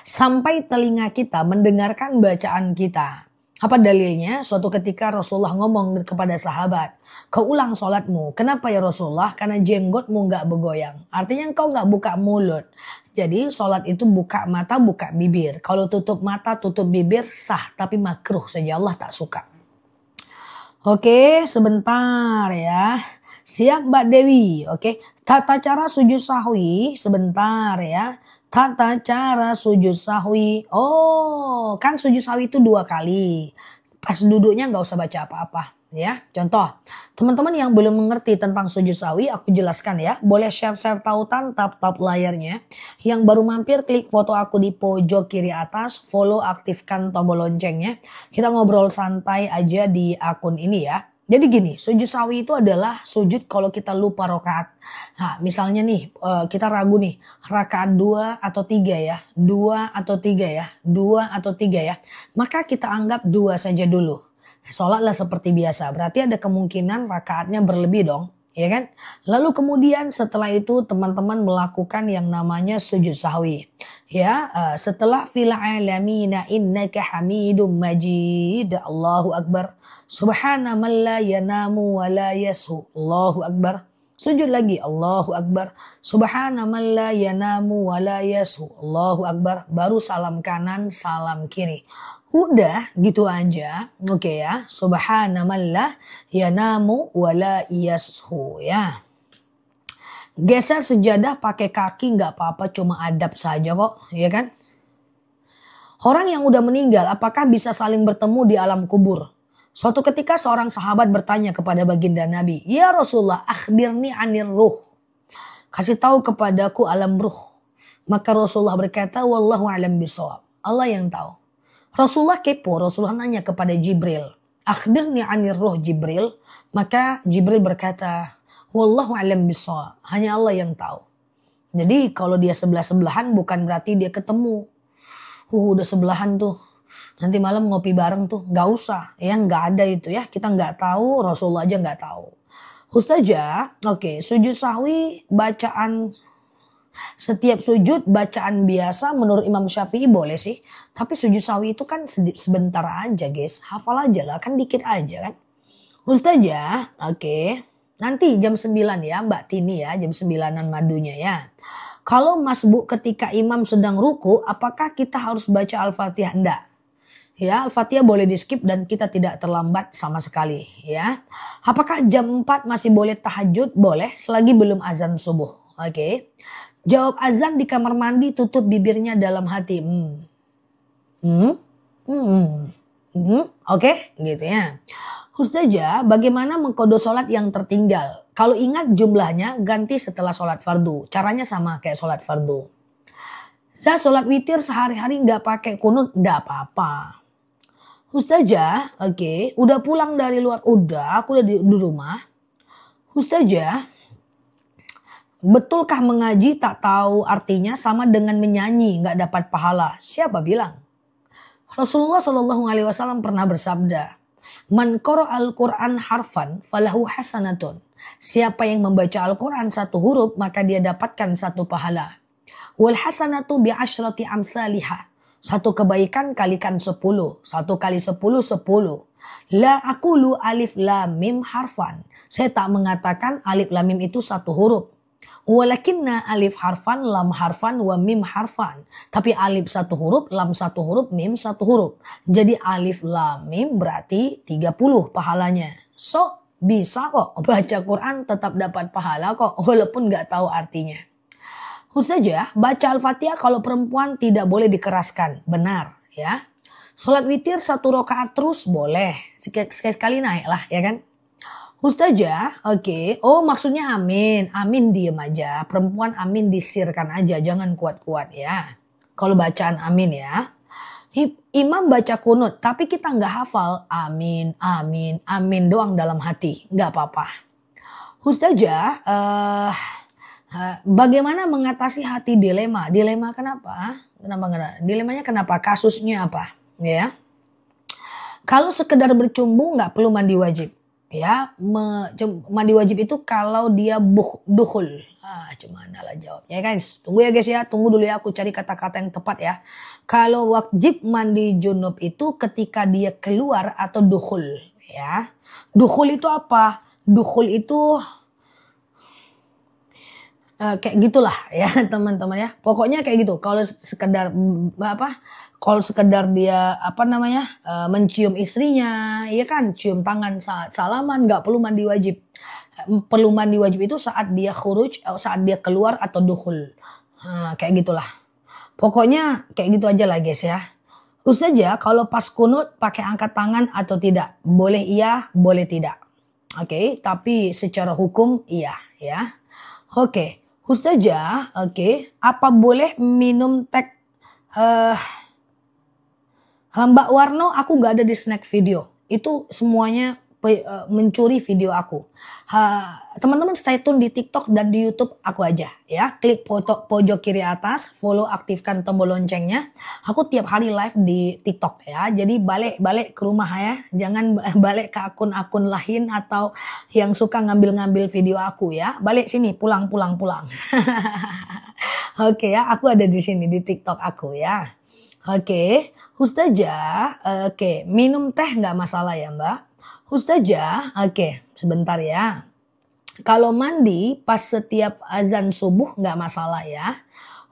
Sampai telinga kita mendengarkan bacaan kita. Apa dalilnya? Suatu ketika Rasulullah ngomong kepada sahabat, kau ulang sholatmu. Kenapa ya Rasulullah? Karena jenggotmu gak bergoyang. Artinya engkau gak buka mulut. Jadi sholat itu buka mata, buka bibir. Kalau tutup mata, tutup bibir sah. Tapi makruh saja, Allah tak suka. Oke, sebentar ya. Siap Mbak Dewi. Oke, tata cara sujud sahwi. Sebentar ya. Tata cara sujud sahwi. Oh, kan sujud sahwi itu 2 kali. Pas duduknya nggak usah baca apa-apa. Ya, contoh. Teman-teman yang belum mengerti tentang sujud sahwi, aku jelaskan ya. Boleh share-share tautan, tap-tap layarnya. Yang baru mampir, klik foto aku di pojok kiri atas. Follow, aktifkan tombol loncengnya. Kita ngobrol santai aja di akun ini ya. Jadi gini, sujud sahwi itu adalah sujud kalau kita lupa rakaat. Nah, misalnya nih, kita ragu nih, rakaat 2 atau 3 ya, 2 atau 3 ya, 2 atau 3 ya. Maka kita anggap 2 saja dulu. Sholatlah seperti biasa, berarti ada kemungkinan rakaatnya berlebih dong. Ya kan? Lalu kemudian setelah itu teman-teman melakukan yang namanya sujud sahwi. Ya, setelah fil alamina innaka hamidum majid. Allahu akbar. Subhana man la yanamu wa la yasu. Allahu akbar. Sujud lagi. Allahu akbar. Subhana man la yanamu wa la yasu. Allahu akbar. Baru salam kanan, salam kiri. Udah gitu aja. Oke ya. Subhana man la yanamu wa la yasu ya. Geser sejadah pakai kaki nggak apa-apa, cuma adab saja kok, ya kan? Orang yang udah meninggal apakah bisa saling bertemu di alam kubur? Suatu ketika seorang sahabat bertanya kepada baginda Nabi, "Ya Rasulullah, akhbirni anir ruh." Kasih tahu kepadaku alam ruh. Maka Rasulullah berkata, "Wallahu a'lam bishawab." Allah yang tahu. Rasulullah kepo, Rasulullah nanya kepada Jibril, "Akhbirni anir ruh Jibril." Maka Jibril berkata, "Wallahu a'lam bishawab." Hanya Allah yang tahu. Jadi kalau dia sebelah-sebelahan bukan berarti dia ketemu. Udah sebelahan tuh. nanti malam ngopi bareng tuh. Nggak usah ya, nggak ada itu ya. Kita nggak tahu, Rasulullah aja nggak tahu. Ustazah, oke, sujud sahwi bacaan setiap sujud bacaan biasa menurut Imam Syafi'i boleh sih. Tapi sujud sahwi itu kan sebentar aja guys. Hafal aja lah, kan dikit aja kan. Ustazah, oke. Nanti jam 9 ya Mbak Tini ya, jam 9-an madunya ya. Kalau masbuk ketika imam sedang ruku, apakah kita harus baca Al-Fatihah? Enggak. Ya, Al-Fatihah boleh di skip dan kita tidak terlambat sama sekali ya. Apakah jam 4 masih boleh tahajud? Boleh, selagi belum azan subuh. Oke. Jawab azan di kamar mandi, tutup bibirnya dalam hati. Oke, gitu ya. Ustazah, bagaimana mengkodo sholat yang tertinggal? Kalau ingat jumlahnya, ganti setelah sholat fardu. Caranya sama kayak sholat fardu. Saya sholat witir sehari-hari nggak pakai kunut, nggak apa-apa. Ustazah, oke, udah pulang dari luar, udah, aku udah di rumah. Ustazah, betulkah mengaji tak tahu artinya sama dengan menyanyi nggak dapat pahala? Siapa bilang? Rasulullah Shallallahu Alaihi Wasallam pernah bersabda, Man qara al-Quran harfan falahu hasanatun. Siapa yang membaca Al-Quran satu huruf maka dia dapatkan satu pahala. Wal hasanatu bi asyrati amsalihah. Satu kebaikan kalikan 10. 1 kali 10 10. La aqulu alif lam mim harfan. Saya tak mengatakan alif lam mim itu satu huruf. Walakinna alif harfan, lam harfan, wa mim harfan. Tapi alif satu huruf, lam satu huruf, mim satu huruf. Jadi alif lam mim berarti 30 pahalanya. So bisa kok baca Quran tetap dapat pahala kok walaupun nggak tahu artinya. Ustazah, baca Al-Fatihah kalau perempuan tidak boleh dikeraskan. Benar ya. Sholat witir 1 rakaat terus boleh. Sekali-sekali naik lah ya kan. Ustazah, oke. Oh maksudnya amin. Amin diem aja. Perempuan amin disirkan aja. Jangan kuat-kuat ya. Kalau bacaan amin ya. Imam baca kunut. Tapi kita nggak hafal. Amin, amin, amin doang dalam hati. Nggak apa-apa. Ustazah, bagaimana mengatasi hati dilema? Dilema kenapa? Dilemanya kenapa? Kasusnya apa? Ya. Kalau sekedar bercumbu nggak perlu mandi wajib. Ya, mandi wajib itu kalau dia dukhul. Gimana lah jawabnya guys. Tunggu ya guys ya, tunggu dulu ya aku cari kata-kata yang tepat ya. Kalau wajib mandi junub itu ketika dia keluar atau dukhul ya. Dukhul itu apa? Dukhul itu kayak gitulah ya teman-teman ya. Pokoknya kayak gitu. Kalau sekedar kalau sekedar dia mencium istrinya, ya kan, cium tangan saat salaman, nggak perlu mandi wajib. Perlu mandi wajib itu saat dia khuruj, saat dia keluar atau dukhul. Kayak gitulah. Pokoknya kayak gitu aja lah guys ya. Ustazah, kalau pas kunut pakai angkat tangan atau tidak? Boleh iya, boleh tidak. Oke, tapi secara hukum iya ya. Oke, Ustazah, oke, apa boleh minum teh Mbak Warno aku gak ada di snack video. Itu semuanya mencuri video aku. Teman-teman stay tune di TikTok dan di YouTube aku aja ya. Klik pojok kiri atas, follow, aktifkan tombol loncengnya. Aku tiap hari live di TikTok ya. Jadi balik ke rumah ya. Jangan balik ke akun-akun lain atau yang suka ngambil-ngambil video aku ya. Balik sini, pulang. Oke ya, aku ada di sini di TikTok aku ya. Oke, Ustazah, oke, minum teh nggak masalah ya Mbak? Ustazah, oke, sebentar ya. Kalau mandi pas setiap azan subuh nggak masalah ya.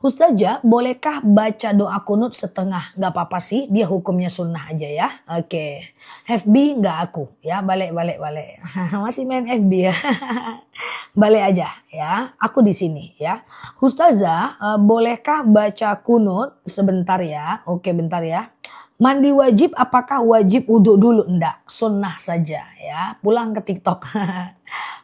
Ustazah, bolehkah baca doa kunut setengah? Nggak apa-apa sih, dia hukumnya sunnah aja ya. Oke, FB nggak aku ya, balik. Masih main FB ya. Balik aja ya, aku di sini ya. Ustazah, bolehkah baca kunut sebentar ya? Oke, bentar ya. Mandi wajib apakah wajib wudhu dulu? Enggak, sunnah saja ya. Pulang ke TikTok.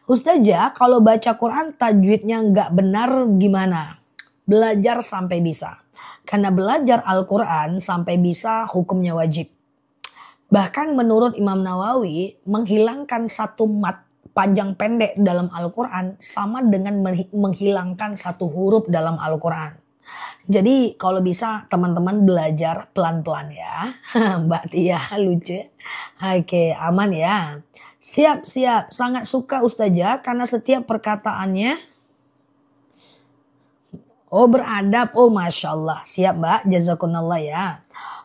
Ustazah, kalau baca Quran tajwidnya nggak benar gimana? Belajar sampai bisa. Karena belajar Al-Quran sampai bisa hukumnya wajib. Bahkan menurut Imam Nawawi, menghilangkan satu mat panjang pendek dalam Al-Quran sama dengan menghilangkan satu huruf dalam Al-Quran. Jadi kalau bisa teman-teman belajar pelan-pelan ya. Mbak Tia lucu ya. Oke, aman ya. Siap, siap. Sangat suka Ustazah karena setiap perkataannya beradab. Oh, Masya Allah. Siap Mbak, jazakumullah ya.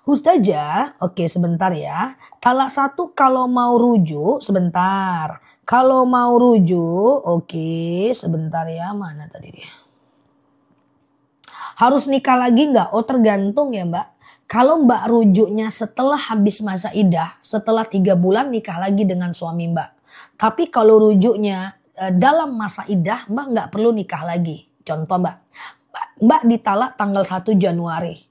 Ustazah, oke sebentar ya. Kalau mau rujuk, sebentar. Kalau mau rujuk, oke sebentar ya. Mana tadi dia? Harus nikah lagi nggak? Oh tergantung ya Mbak. Kalau Mbak rujuknya setelah habis masa idah, setelah 3 bulan nikah lagi dengan suami Mbak. Tapi kalau rujuknya dalam masa idah, Mbak nggak perlu nikah lagi. Contoh Mbak ditalak tanggal 1 Januari.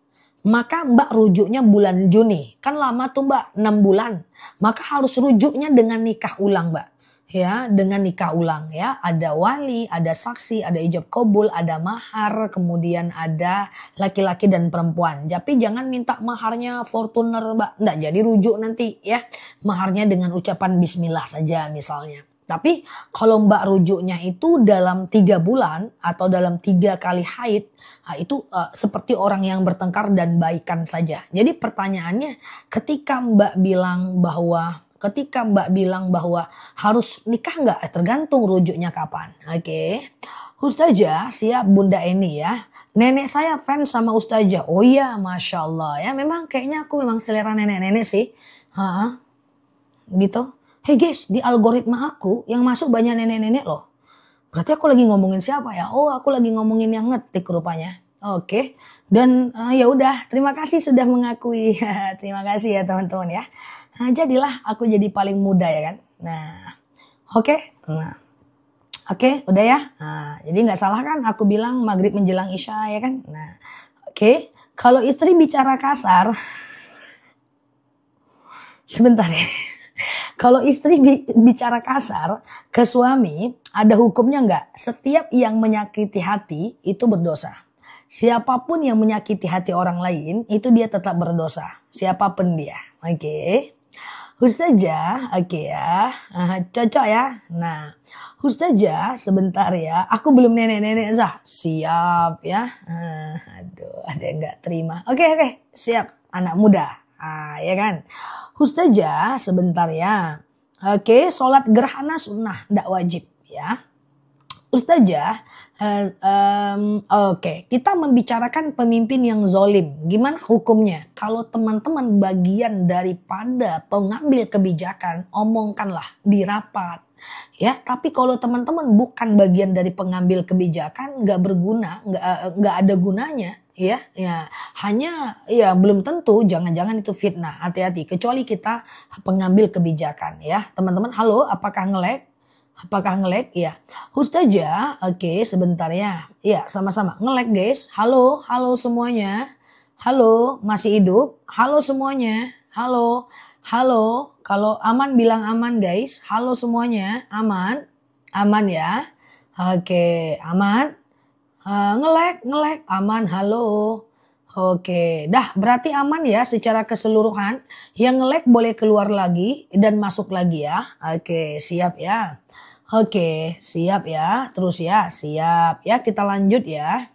Maka Mbak rujuknya bulan Juni. Kan lama tuh Mbak, 6 bulan. Maka harus rujuknya dengan nikah ulang Mbak. Ya, dengan nikah ulang ya. Ada wali, ada saksi, ada ijab kabul, ada mahar, kemudian ada laki-laki dan perempuan. Tapi jangan minta maharnya Fortuner Mbak. Nggak jadi rujuk nanti ya. Maharnya dengan ucapan bismillah saja misalnya. Tapi kalau Mbak rujuknya itu dalam 3 bulan atau dalam 3 kali haid, nah itu seperti orang yang bertengkar dan baikan saja. Jadi pertanyaannya ketika Mbak bilang bahwa harus nikah nggak? Tergantung rujuknya kapan. Oke. Ustazah siap Bunda Eni ya. Nenek saya fans sama Ustazah. Oh iya Masya Allah ya. Memang kayaknya aku memang selera nenek-nenek sih. Gitu. Hey guys, di algoritma aku yang masuk banyak nenek-nenek loh. Berarti aku lagi ngomongin siapa ya? Oh, aku lagi ngomongin yang ngetik rupanya. Oke. Dan ya udah, terima kasih sudah mengakui. Terima kasih ya teman-teman ya. Nah, jadilah aku jadi paling muda ya kan. Nah, oke. Nah, oke, udah ya. Nah, jadi nggak salah kan aku bilang maghrib menjelang isya ya kan. Nah, oke. Kalau istri bicara kasar, sebentar ya. Kalau istri bicara kasar ke suami, ada hukumnya nggak? Setiap yang menyakiti hati itu berdosa. Siapapun yang menyakiti hati orang lain, itu dia tetap berdosa. Siapapun dia. Oke. Ustazah, oke ya. Cocok ya. Nah, Ustazah sebentar ya. Aku belum nenek-nenek Zah. Siap ya. Aduh, ada yang nggak terima. Oke. Siap. Anak muda. Ya kan. Ustazah sebentar ya. Oke, sholat gerhana sunnah, tidak wajib ya. Ustazah, oke, kita membicarakan pemimpin yang zolim. Gimana hukumnya? Kalau teman-teman bagian daripada pengambil kebijakan, omongkanlah di rapat. Ya, tapi kalau teman-teman bukan bagian dari pengambil kebijakan, nggak berguna, nggak ada gunanya. Ya, hanya ya belum tentu, jangan-jangan itu fitnah. Hati-hati, kecuali kita pengambil kebijakan ya. Teman-teman, halo, apakah nge-lag? Ya. Ustazah, oke, sebentar ya. Ya, sama-sama. Nge-lag guys. Halo semuanya. Halo, masih hidup? Halo semuanya. Halo. Kalau aman bilang aman guys. Halo semuanya, aman? Aman ya. Oke, aman. Nge-lag, aman, halo. Oke, dah berarti aman ya secara keseluruhan. Yang nge-lag boleh keluar lagi dan masuk lagi ya. Oke, siap ya. Oke, siap ya. Terus ya, siap ya. Kita lanjut ya.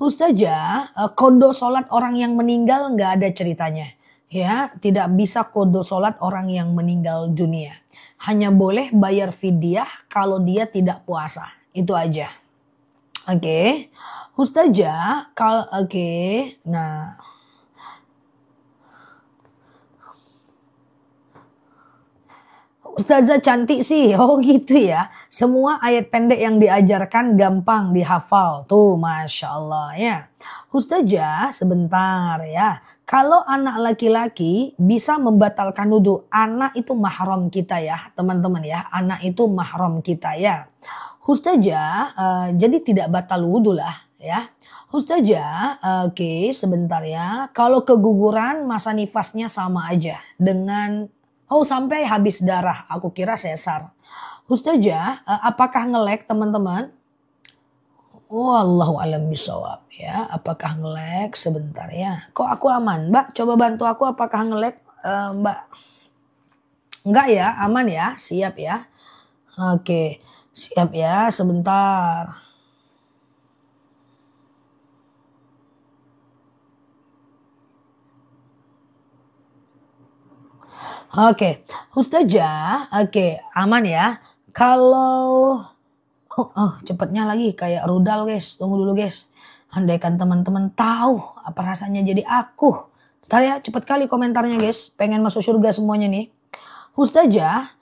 Ustazah, kodo sholat orang yang meninggal nggak ada ceritanya. Ya, tidak bisa kodo sholat orang yang meninggal dunia. Hanya boleh bayar fidyah kalau dia tidak puasa. Itu aja. Oke. Ustazah, nah. Ustazah cantik sih. Oh gitu ya. Semua ayat pendek yang diajarkan gampang dihafal. Tuh Masya Allah ya. Ustazah sebentar ya. Kalau anak laki-laki bisa membatalkan wudhu. Anak itu mahram kita ya teman-teman ya. Anak itu mahram kita ya. Ustazah, jadi tidak batal wudhu lah ya. Ustazah, oke sebentar ya. Kalau keguguran masa nifasnya sama aja dengan sampai habis darah. Aku kira sesar. Ustazah, apakah nge-lag teman-teman? Wallahu alam bisawab ya. Apakah nge-lag sebentar ya. Kok aku aman? Mbak, coba bantu aku apakah nge-lag Mbak? Enggak ya, aman ya. Siap ya. Oke. Siap ya, sebentar. Oke, Ustazah, oke, aman ya. Kalau cepetnya lagi kayak rudal guys, tunggu dulu guys. Andaikan teman-teman tahu apa rasanya jadi aku. Bentar ya, cepet kali komentarnya guys. Pengen masuk surga semuanya nih. Ustazah,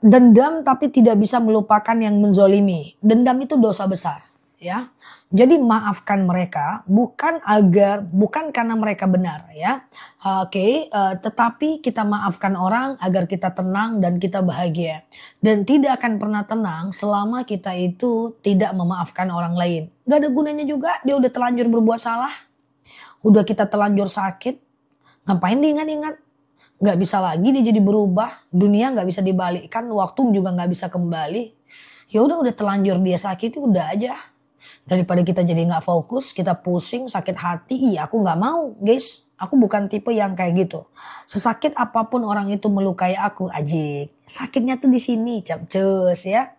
dendam tapi tidak bisa melupakan yang menzolimi. Dendam itu dosa besar, ya. Jadi maafkan mereka bukan karena mereka benar, ya. Oke, tetapi kita maafkan orang agar kita tenang dan kita bahagia. Dan tidak akan pernah tenang selama kita itu tidak memaafkan orang lain. Gak ada gunanya juga, dia udah terlanjur berbuat salah. Udah kita terlanjur sakit, ngapain diingat-ingat? Nggak bisa lagi dia jadi berubah, dunia nggak bisa dibalikkan, waktu juga nggak bisa kembali. Ya udah terlanjur dia sakit, udah aja. Daripada kita jadi nggak fokus, kita pusing, sakit hati, iya aku nggak mau guys. Aku bukan tipe yang kayak gitu. Sesakit apapun orang itu melukai aku, ajik. Sakitnya tuh di sini, capcus ya.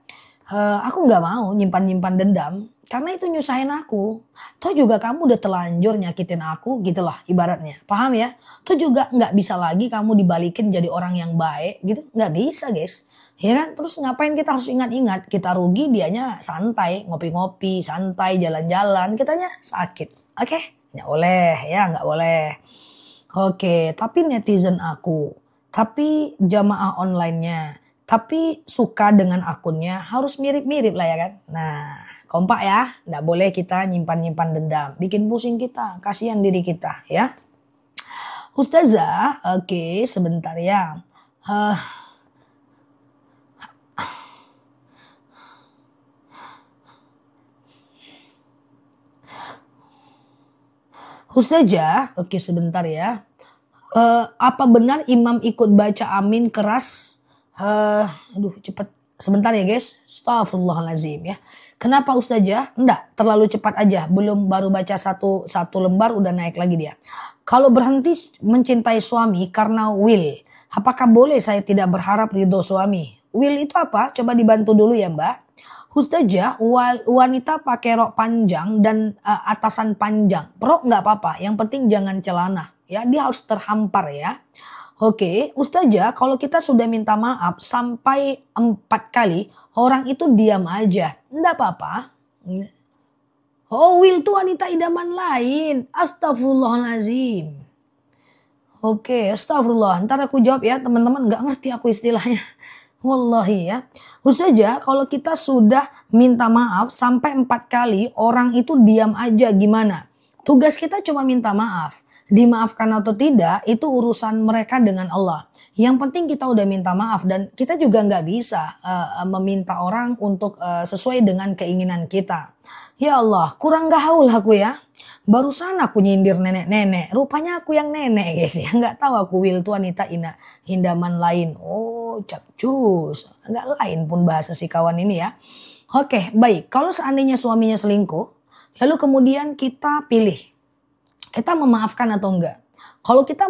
Aku nggak mau nyimpan-nyimpan dendam. Karena itu nyusahin aku. Toh juga kamu udah telanjur nyakitin aku gitu lah ibaratnya. Paham ya? Toh juga nggak bisa lagi kamu dibalikin jadi orang yang baik gitu. Nggak bisa guys. Ya kan? Terus ngapain kita harus ingat-ingat? Kita rugi, dianya santai. Ngopi-ngopi, santai, jalan-jalan. Kitanya sakit. Oke? Nggak boleh ya, nggak boleh. Oke, tapi netizen aku. Tapi jamaah online-nya. Tapi suka dengan akunnya harus mirip-mirip lah ya kan. Nah, kompak ya. Nggak boleh kita nyimpan-nyimpan dendam. Bikin pusing kita. Kasihan diri kita ya. Ustazah, oke sebentar ya. Ustazah, oke sebentar ya. Apa benar imam ikut baca amin keras? Aduh cepet. Sebentar ya guys. Astagfirullahaladzim ya. Kenapa Ustazah? Enggak, terlalu cepat aja. Baru baca satu lembar udah naik lagi dia. Kalau berhenti mencintai suami karena will, apakah boleh saya tidak berharap ridho suami? Will itu apa? Coba dibantu dulu ya Mbak. Ustazah, wanita pakai rok panjang dan atasan panjang. Rok nggak apa-apa, yang penting jangan celana. Ya, dia harus terhampar ya. Oke, Ustazah, kalau kita sudah minta maaf sampai 4 kali, orang itu diam aja. Nggak apa-apa. Oh, Will tuh wanita idaman lain. Astagfirullahaladzim. Oke, astagfirullah. Ntar aku jawab ya, teman-teman. Nggak ngerti aku istilahnya. Wallahi ya. Ustazah, kalau kita sudah minta maaf sampai 4 kali, orang itu diam aja gimana? Tugas kita cuma minta maaf. Dimaafkan atau tidak, itu urusan mereka dengan Allah. Yang penting kita udah minta maaf dan kita juga nggak bisa meminta orang untuk sesuai dengan keinginan kita. Ya Allah, kurang gaul aku ya. Barusan aku nyindir nenek-nenek, rupanya aku yang nenek guys ya. Nggak tahu aku Will tuh wanita indaman lain. Oh capcus, nggak lain pun bahasa si kawan ini ya. Oke baik, kalau seandainya suaminya selingkuh, lalu kemudian kita pilih, kita memaafkan atau enggak. Kalau kita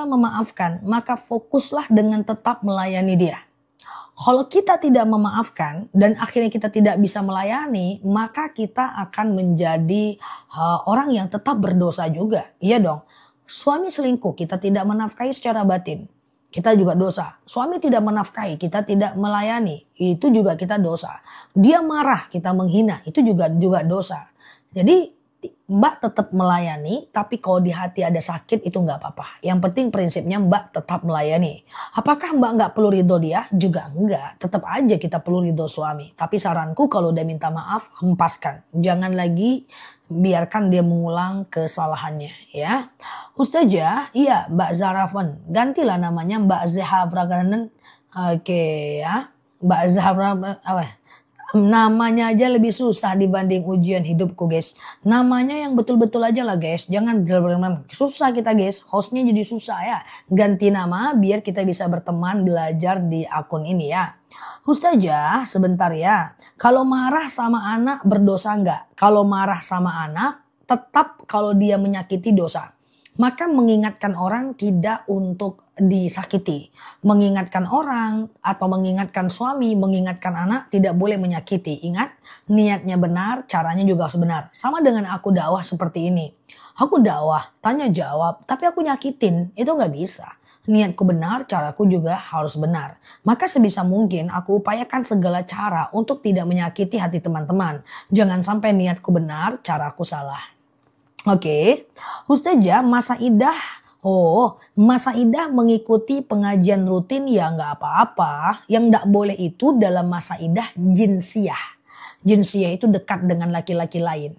memaafkan, maka fokuslah dengan tetap melayani dia. Kalau kita tidak memaafkan dan akhirnya kita tidak bisa melayani, maka kita akan menjadi orang yang tetap berdosa juga. Iya dong. Suami selingkuh, kita tidak menafkahi secara batin. Kita juga dosa. Suami tidak menafkahi, kita tidak melayani. Itu juga kita dosa. Dia marah, kita menghina. Itu juga dosa. Jadi Mbak tetap melayani, tapi kalau di hati ada sakit itu nggak apa-apa. Yang penting prinsipnya Mbak tetap melayani. Apakah Mbak nggak perlu ridho dia? Juga enggak. Tetap aja kita perlu ridho suami. Tapi saranku kalau udah minta maaf, hempaskan. Jangan lagi biarkan dia mengulang kesalahannya ya. Ustazah, iya Mbak Zaravan. Gantilah namanya Mbak Zahraganen. Oke ya. Mbak Zahra apa? Namanya aja lebih susah dibanding ujian hidupku guys. Namanya yang betul-betul aja lah guys. Jangan susah kita guys. Hostnya jadi susah ya. Ganti nama biar kita bisa berteman belajar di akun ini ya. Ustazah sebentar ya. Kalau marah sama anak berdosa enggak? Kalau marah sama anak tetap kalau dia menyakiti dosa. Maka mengingatkan orang tidak untuk disakiti. Mengingatkan orang atau mengingatkan suami, mengingatkan anak tidak boleh menyakiti. Ingat, niatnya benar, caranya juga harus benar. Sama dengan aku dakwah seperti ini. Aku dakwah, tanya jawab, tapi aku nyakitin, itu nggak bisa. Niatku benar, caraku juga harus benar. Maka sebisa mungkin aku upayakan segala cara untuk tidak menyakiti hati teman-teman. Jangan sampai niatku benar, caraku salah. Oke, Ustazah, masa idah mengikuti pengajian rutin ya nggak apa-apa. Yang nggak boleh itu dalam masa idah jinsiyah. Jinsiyah itu dekat dengan laki-laki lain.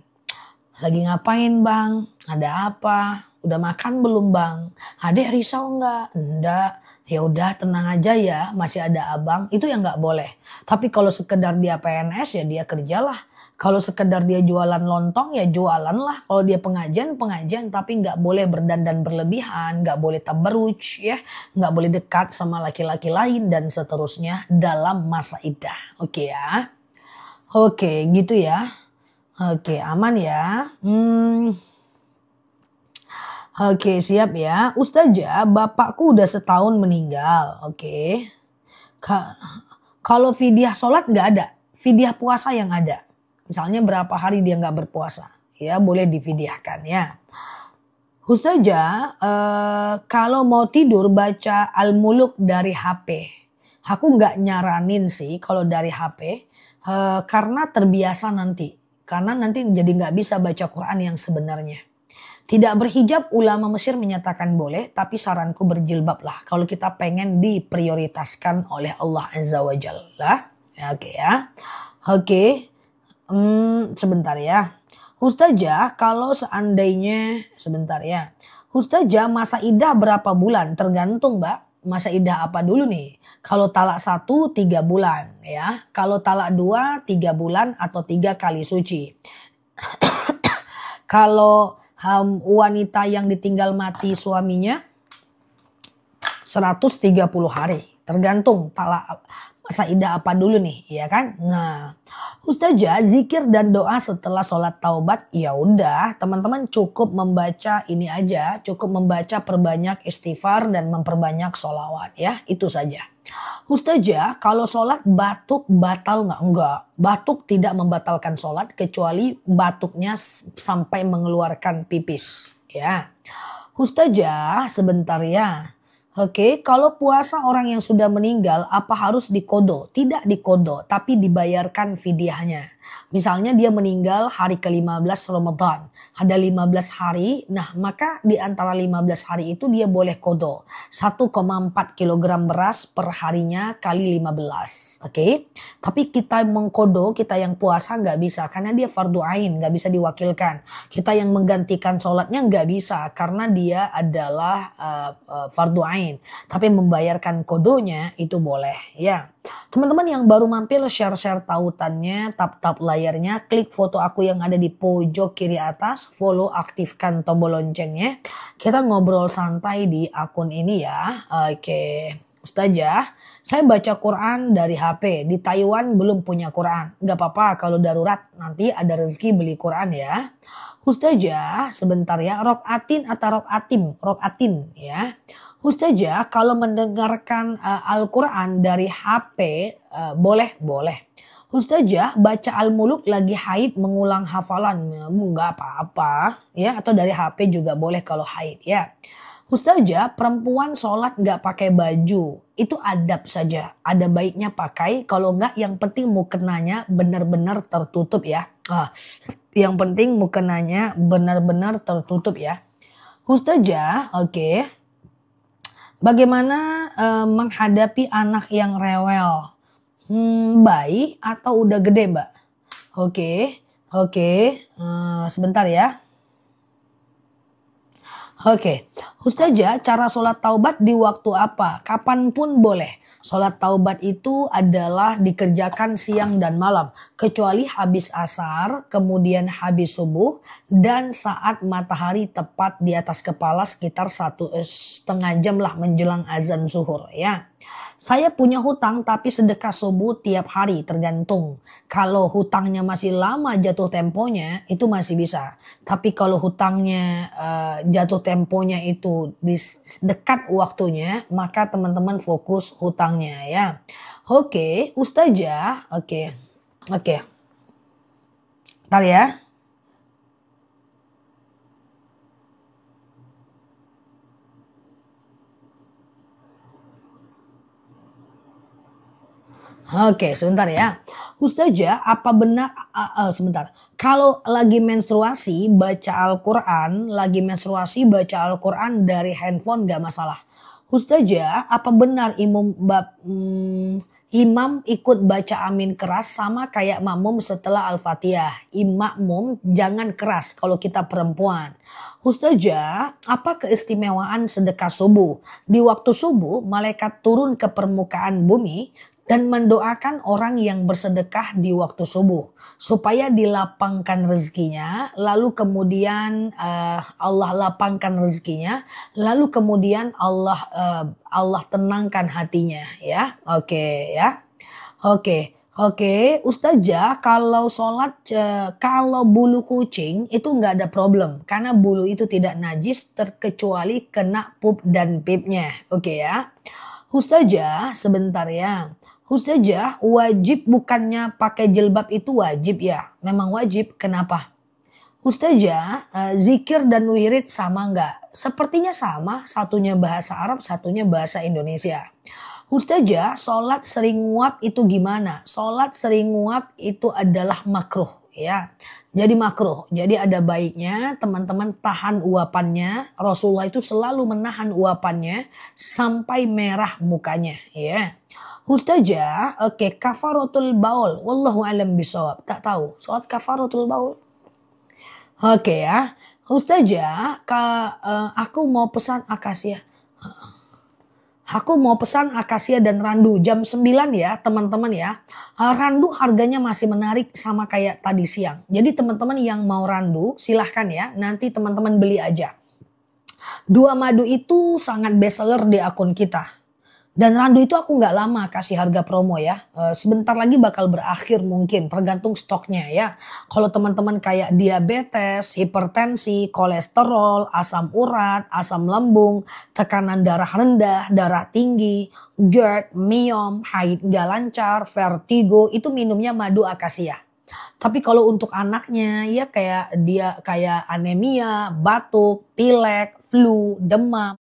Lagi ngapain bang? Ada apa? Udah makan belum bang? Adek risau nggak? Enggak. Ya udah tenang aja ya, masih ada abang. Itu yang nggak boleh. Tapi kalau sekedar dia PNS ya dia kerjalah. Kalau sekedar dia jualan lontong ya jualan lah. Kalau dia pengajian tapi nggak boleh berdandan berlebihan, nggak boleh tabarruj ya, nggak boleh dekat sama laki-laki lain dan seterusnya dalam masa iddah. Oke ya, oke gitu ya. Oke aman ya. Oke siap ya. Ustazah, bapakku udah setahun meninggal. Oke. Ka- Kalau fidyah sholat nggak ada, fidyah puasa yang ada. Misalnya berapa hari dia nggak berpuasa, ya boleh difidyahkan ya. Ustazah, kalau mau tidur baca Al-Muluk dari HP. Aku nggak nyaranin sih kalau dari HP, karena terbiasa nanti. Karena nanti jadi nggak bisa baca Quran yang sebenarnya. Tidak berhijab ulama Mesir menyatakan boleh, tapi saranku berjilbablah kalau kita pengen diprioritaskan oleh Allah Azza wa Jalla. Ya, oke ya. Oke. Sebentar ya. Ustazah, kalau seandainya sebentar ya. Ustazah, masa idah berapa bulan? Tergantung, Mbak. Masa idah apa dulu nih? Kalau talak 1 3 bulan ya. Kalau talak 2 3 bulan atau 3 kali suci. Kalau wanita yang ditinggal mati suaminya 130 hari. Tergantung talak masa idah apa dulu nih, ya kan? Nah, Ustazah, zikir dan doa setelah sholat taubat, ya udah, teman-teman cukup membaca ini aja, cukup membaca perbanyak istighfar dan memperbanyak sholawat ya, itu saja. Ustazah, kalau sholat batuk batal nggak? Enggak, batuk tidak membatalkan sholat kecuali batuknya sampai mengeluarkan pipis, ya. Ustazah, sebentar ya. Oke, kalau puasa orang yang sudah meninggal apa harus dikodo? Tidak dikodo, tapi dibayarkan fidyahnya. Misalnya dia meninggal hari ke-15 Ramadan. Ada 15 hari, nah maka di antara 15 hari itu dia boleh kodo. 1,4 kilogram beras per harinya kali 15. Oke, tapi kita mengkodo, kita yang puasa nggak bisa karena dia fardu ain, nggak bisa diwakilkan. Kita yang menggantikan sholatnya nggak bisa karena dia adalah fardu ain. Tapi membayarkan kodonya itu boleh ya. Teman-teman yang baru mampir share-share tautannya, tap-tap layarnya, klik foto aku yang ada di pojok kiri atas, follow, aktifkan tombol loncengnya. Kita ngobrol santai di akun ini ya. Oke, Ustazah, saya baca Quran dari HP. Di Taiwan belum punya Quran. Gak apa-apa kalau darurat nanti ada rezeki beli Quran ya. Ustazah, sebentar ya. Rokaatin atau rokatin ya. Ustazah, kalau mendengarkan Al-Quran dari HP boleh? Boleh. Ustazah, baca Al-Muluk lagi haid mengulang hafalan. Enggak apa-apa ya. Atau dari HP juga boleh kalau haid ya. Ustazah, perempuan sholat nggak pakai baju. Itu adab saja. Ada baiknya pakai. Kalau nggak yang penting mukenanya benar-benar tertutup ya. Yang penting mukenanya benar-benar tertutup ya. Ustazah, oke. Bagaimana menghadapi anak yang rewel? Bayi atau udah gede mbak? Oke. Sebentar ya. Oke, Ustazah, cara sholat taubat di waktu apa? Kapanpun boleh. Sholat taubat itu adalah dikerjakan siang dan malam. Kecuali habis asar, kemudian habis subuh, dan saat matahari tepat di atas kepala sekitar 1,5 jam lah menjelang azan zuhur ya. Saya punya hutang tapi sedekah subuh tiap hari tergantung. Kalau hutangnya masih lama jatuh temponya itu masih bisa. Tapi kalau hutangnya jatuh temponya itu di dekat waktunya maka teman-teman fokus hutangnya ya. Oke, Ustazah. Oke. Ntar ya. Oke, sebentar ya. Ustazah, apa benar sebentar. Kalau lagi menstruasi baca Al-Qur'an, baca Al-Qur'an dari handphone nggak masalah. Ustazah, apa benar imam ikut baca amin keras sama kayak makmum setelah Al-Fatihah? Makmum jangan keras kalau kita perempuan. Ustazah, apa keistimewaan sedekah subuh? Di waktu subuh, malaikat turun ke permukaan bumi dan mendoakan orang yang bersedekah di waktu subuh supaya dilapangkan rezekinya, lalu kemudian Allah lapangkan rezekinya, lalu kemudian Allah tenangkan hatinya, ya. Oke, ya. Oke. Oke, Ustazah, kalau sholat, kalau bulu kucing itu nggak ada problem. Karena bulu itu tidak najis terkecuali kena pup dan pipnya. Oke ya. Ustazah, sebentar ya. Ustazah, wajib bukannya pakai jilbab itu wajib ya? Memang wajib, kenapa? Ustazah, zikir dan wirid sama nggak? Sepertinya sama, satunya bahasa Arab, satunya bahasa Indonesia. Ustazah, sholat sering nguap itu gimana? Sholat sering nguap itu adalah makruh ya. Jadi makruh. Jadi ada baiknya teman-teman tahan uapannya. Rasulullah itu selalu menahan uapannya sampai merah mukanya ya. Ustazah, oke, kafaratul baul. Wallahu alam bisawab. Tak tahu. Sholat kafaratul baul. Oke ya. Ustazah, aku mau pesan akasia. Aku mau pesan akasia dan randu jam 9 ya teman-teman ya. Randu harganya masih menarik sama kayak tadi siang. Jadi teman-teman yang mau randu silahkan ya. Nanti teman-teman beli aja. Dua madu itu sangat best seller di akun kita. Dan randu itu aku nggak lama kasih harga promo ya. Sebentar lagi bakal berakhir mungkin tergantung stoknya ya. Kalau teman-teman kayak diabetes, hipertensi, kolesterol, asam urat, asam lambung, tekanan darah rendah, darah tinggi, GERD, myom, haid nggak lancar, vertigo, itu minumnya madu akasia. Tapi kalau untuk anaknya ya kayak anemia, batuk, pilek, flu, demam.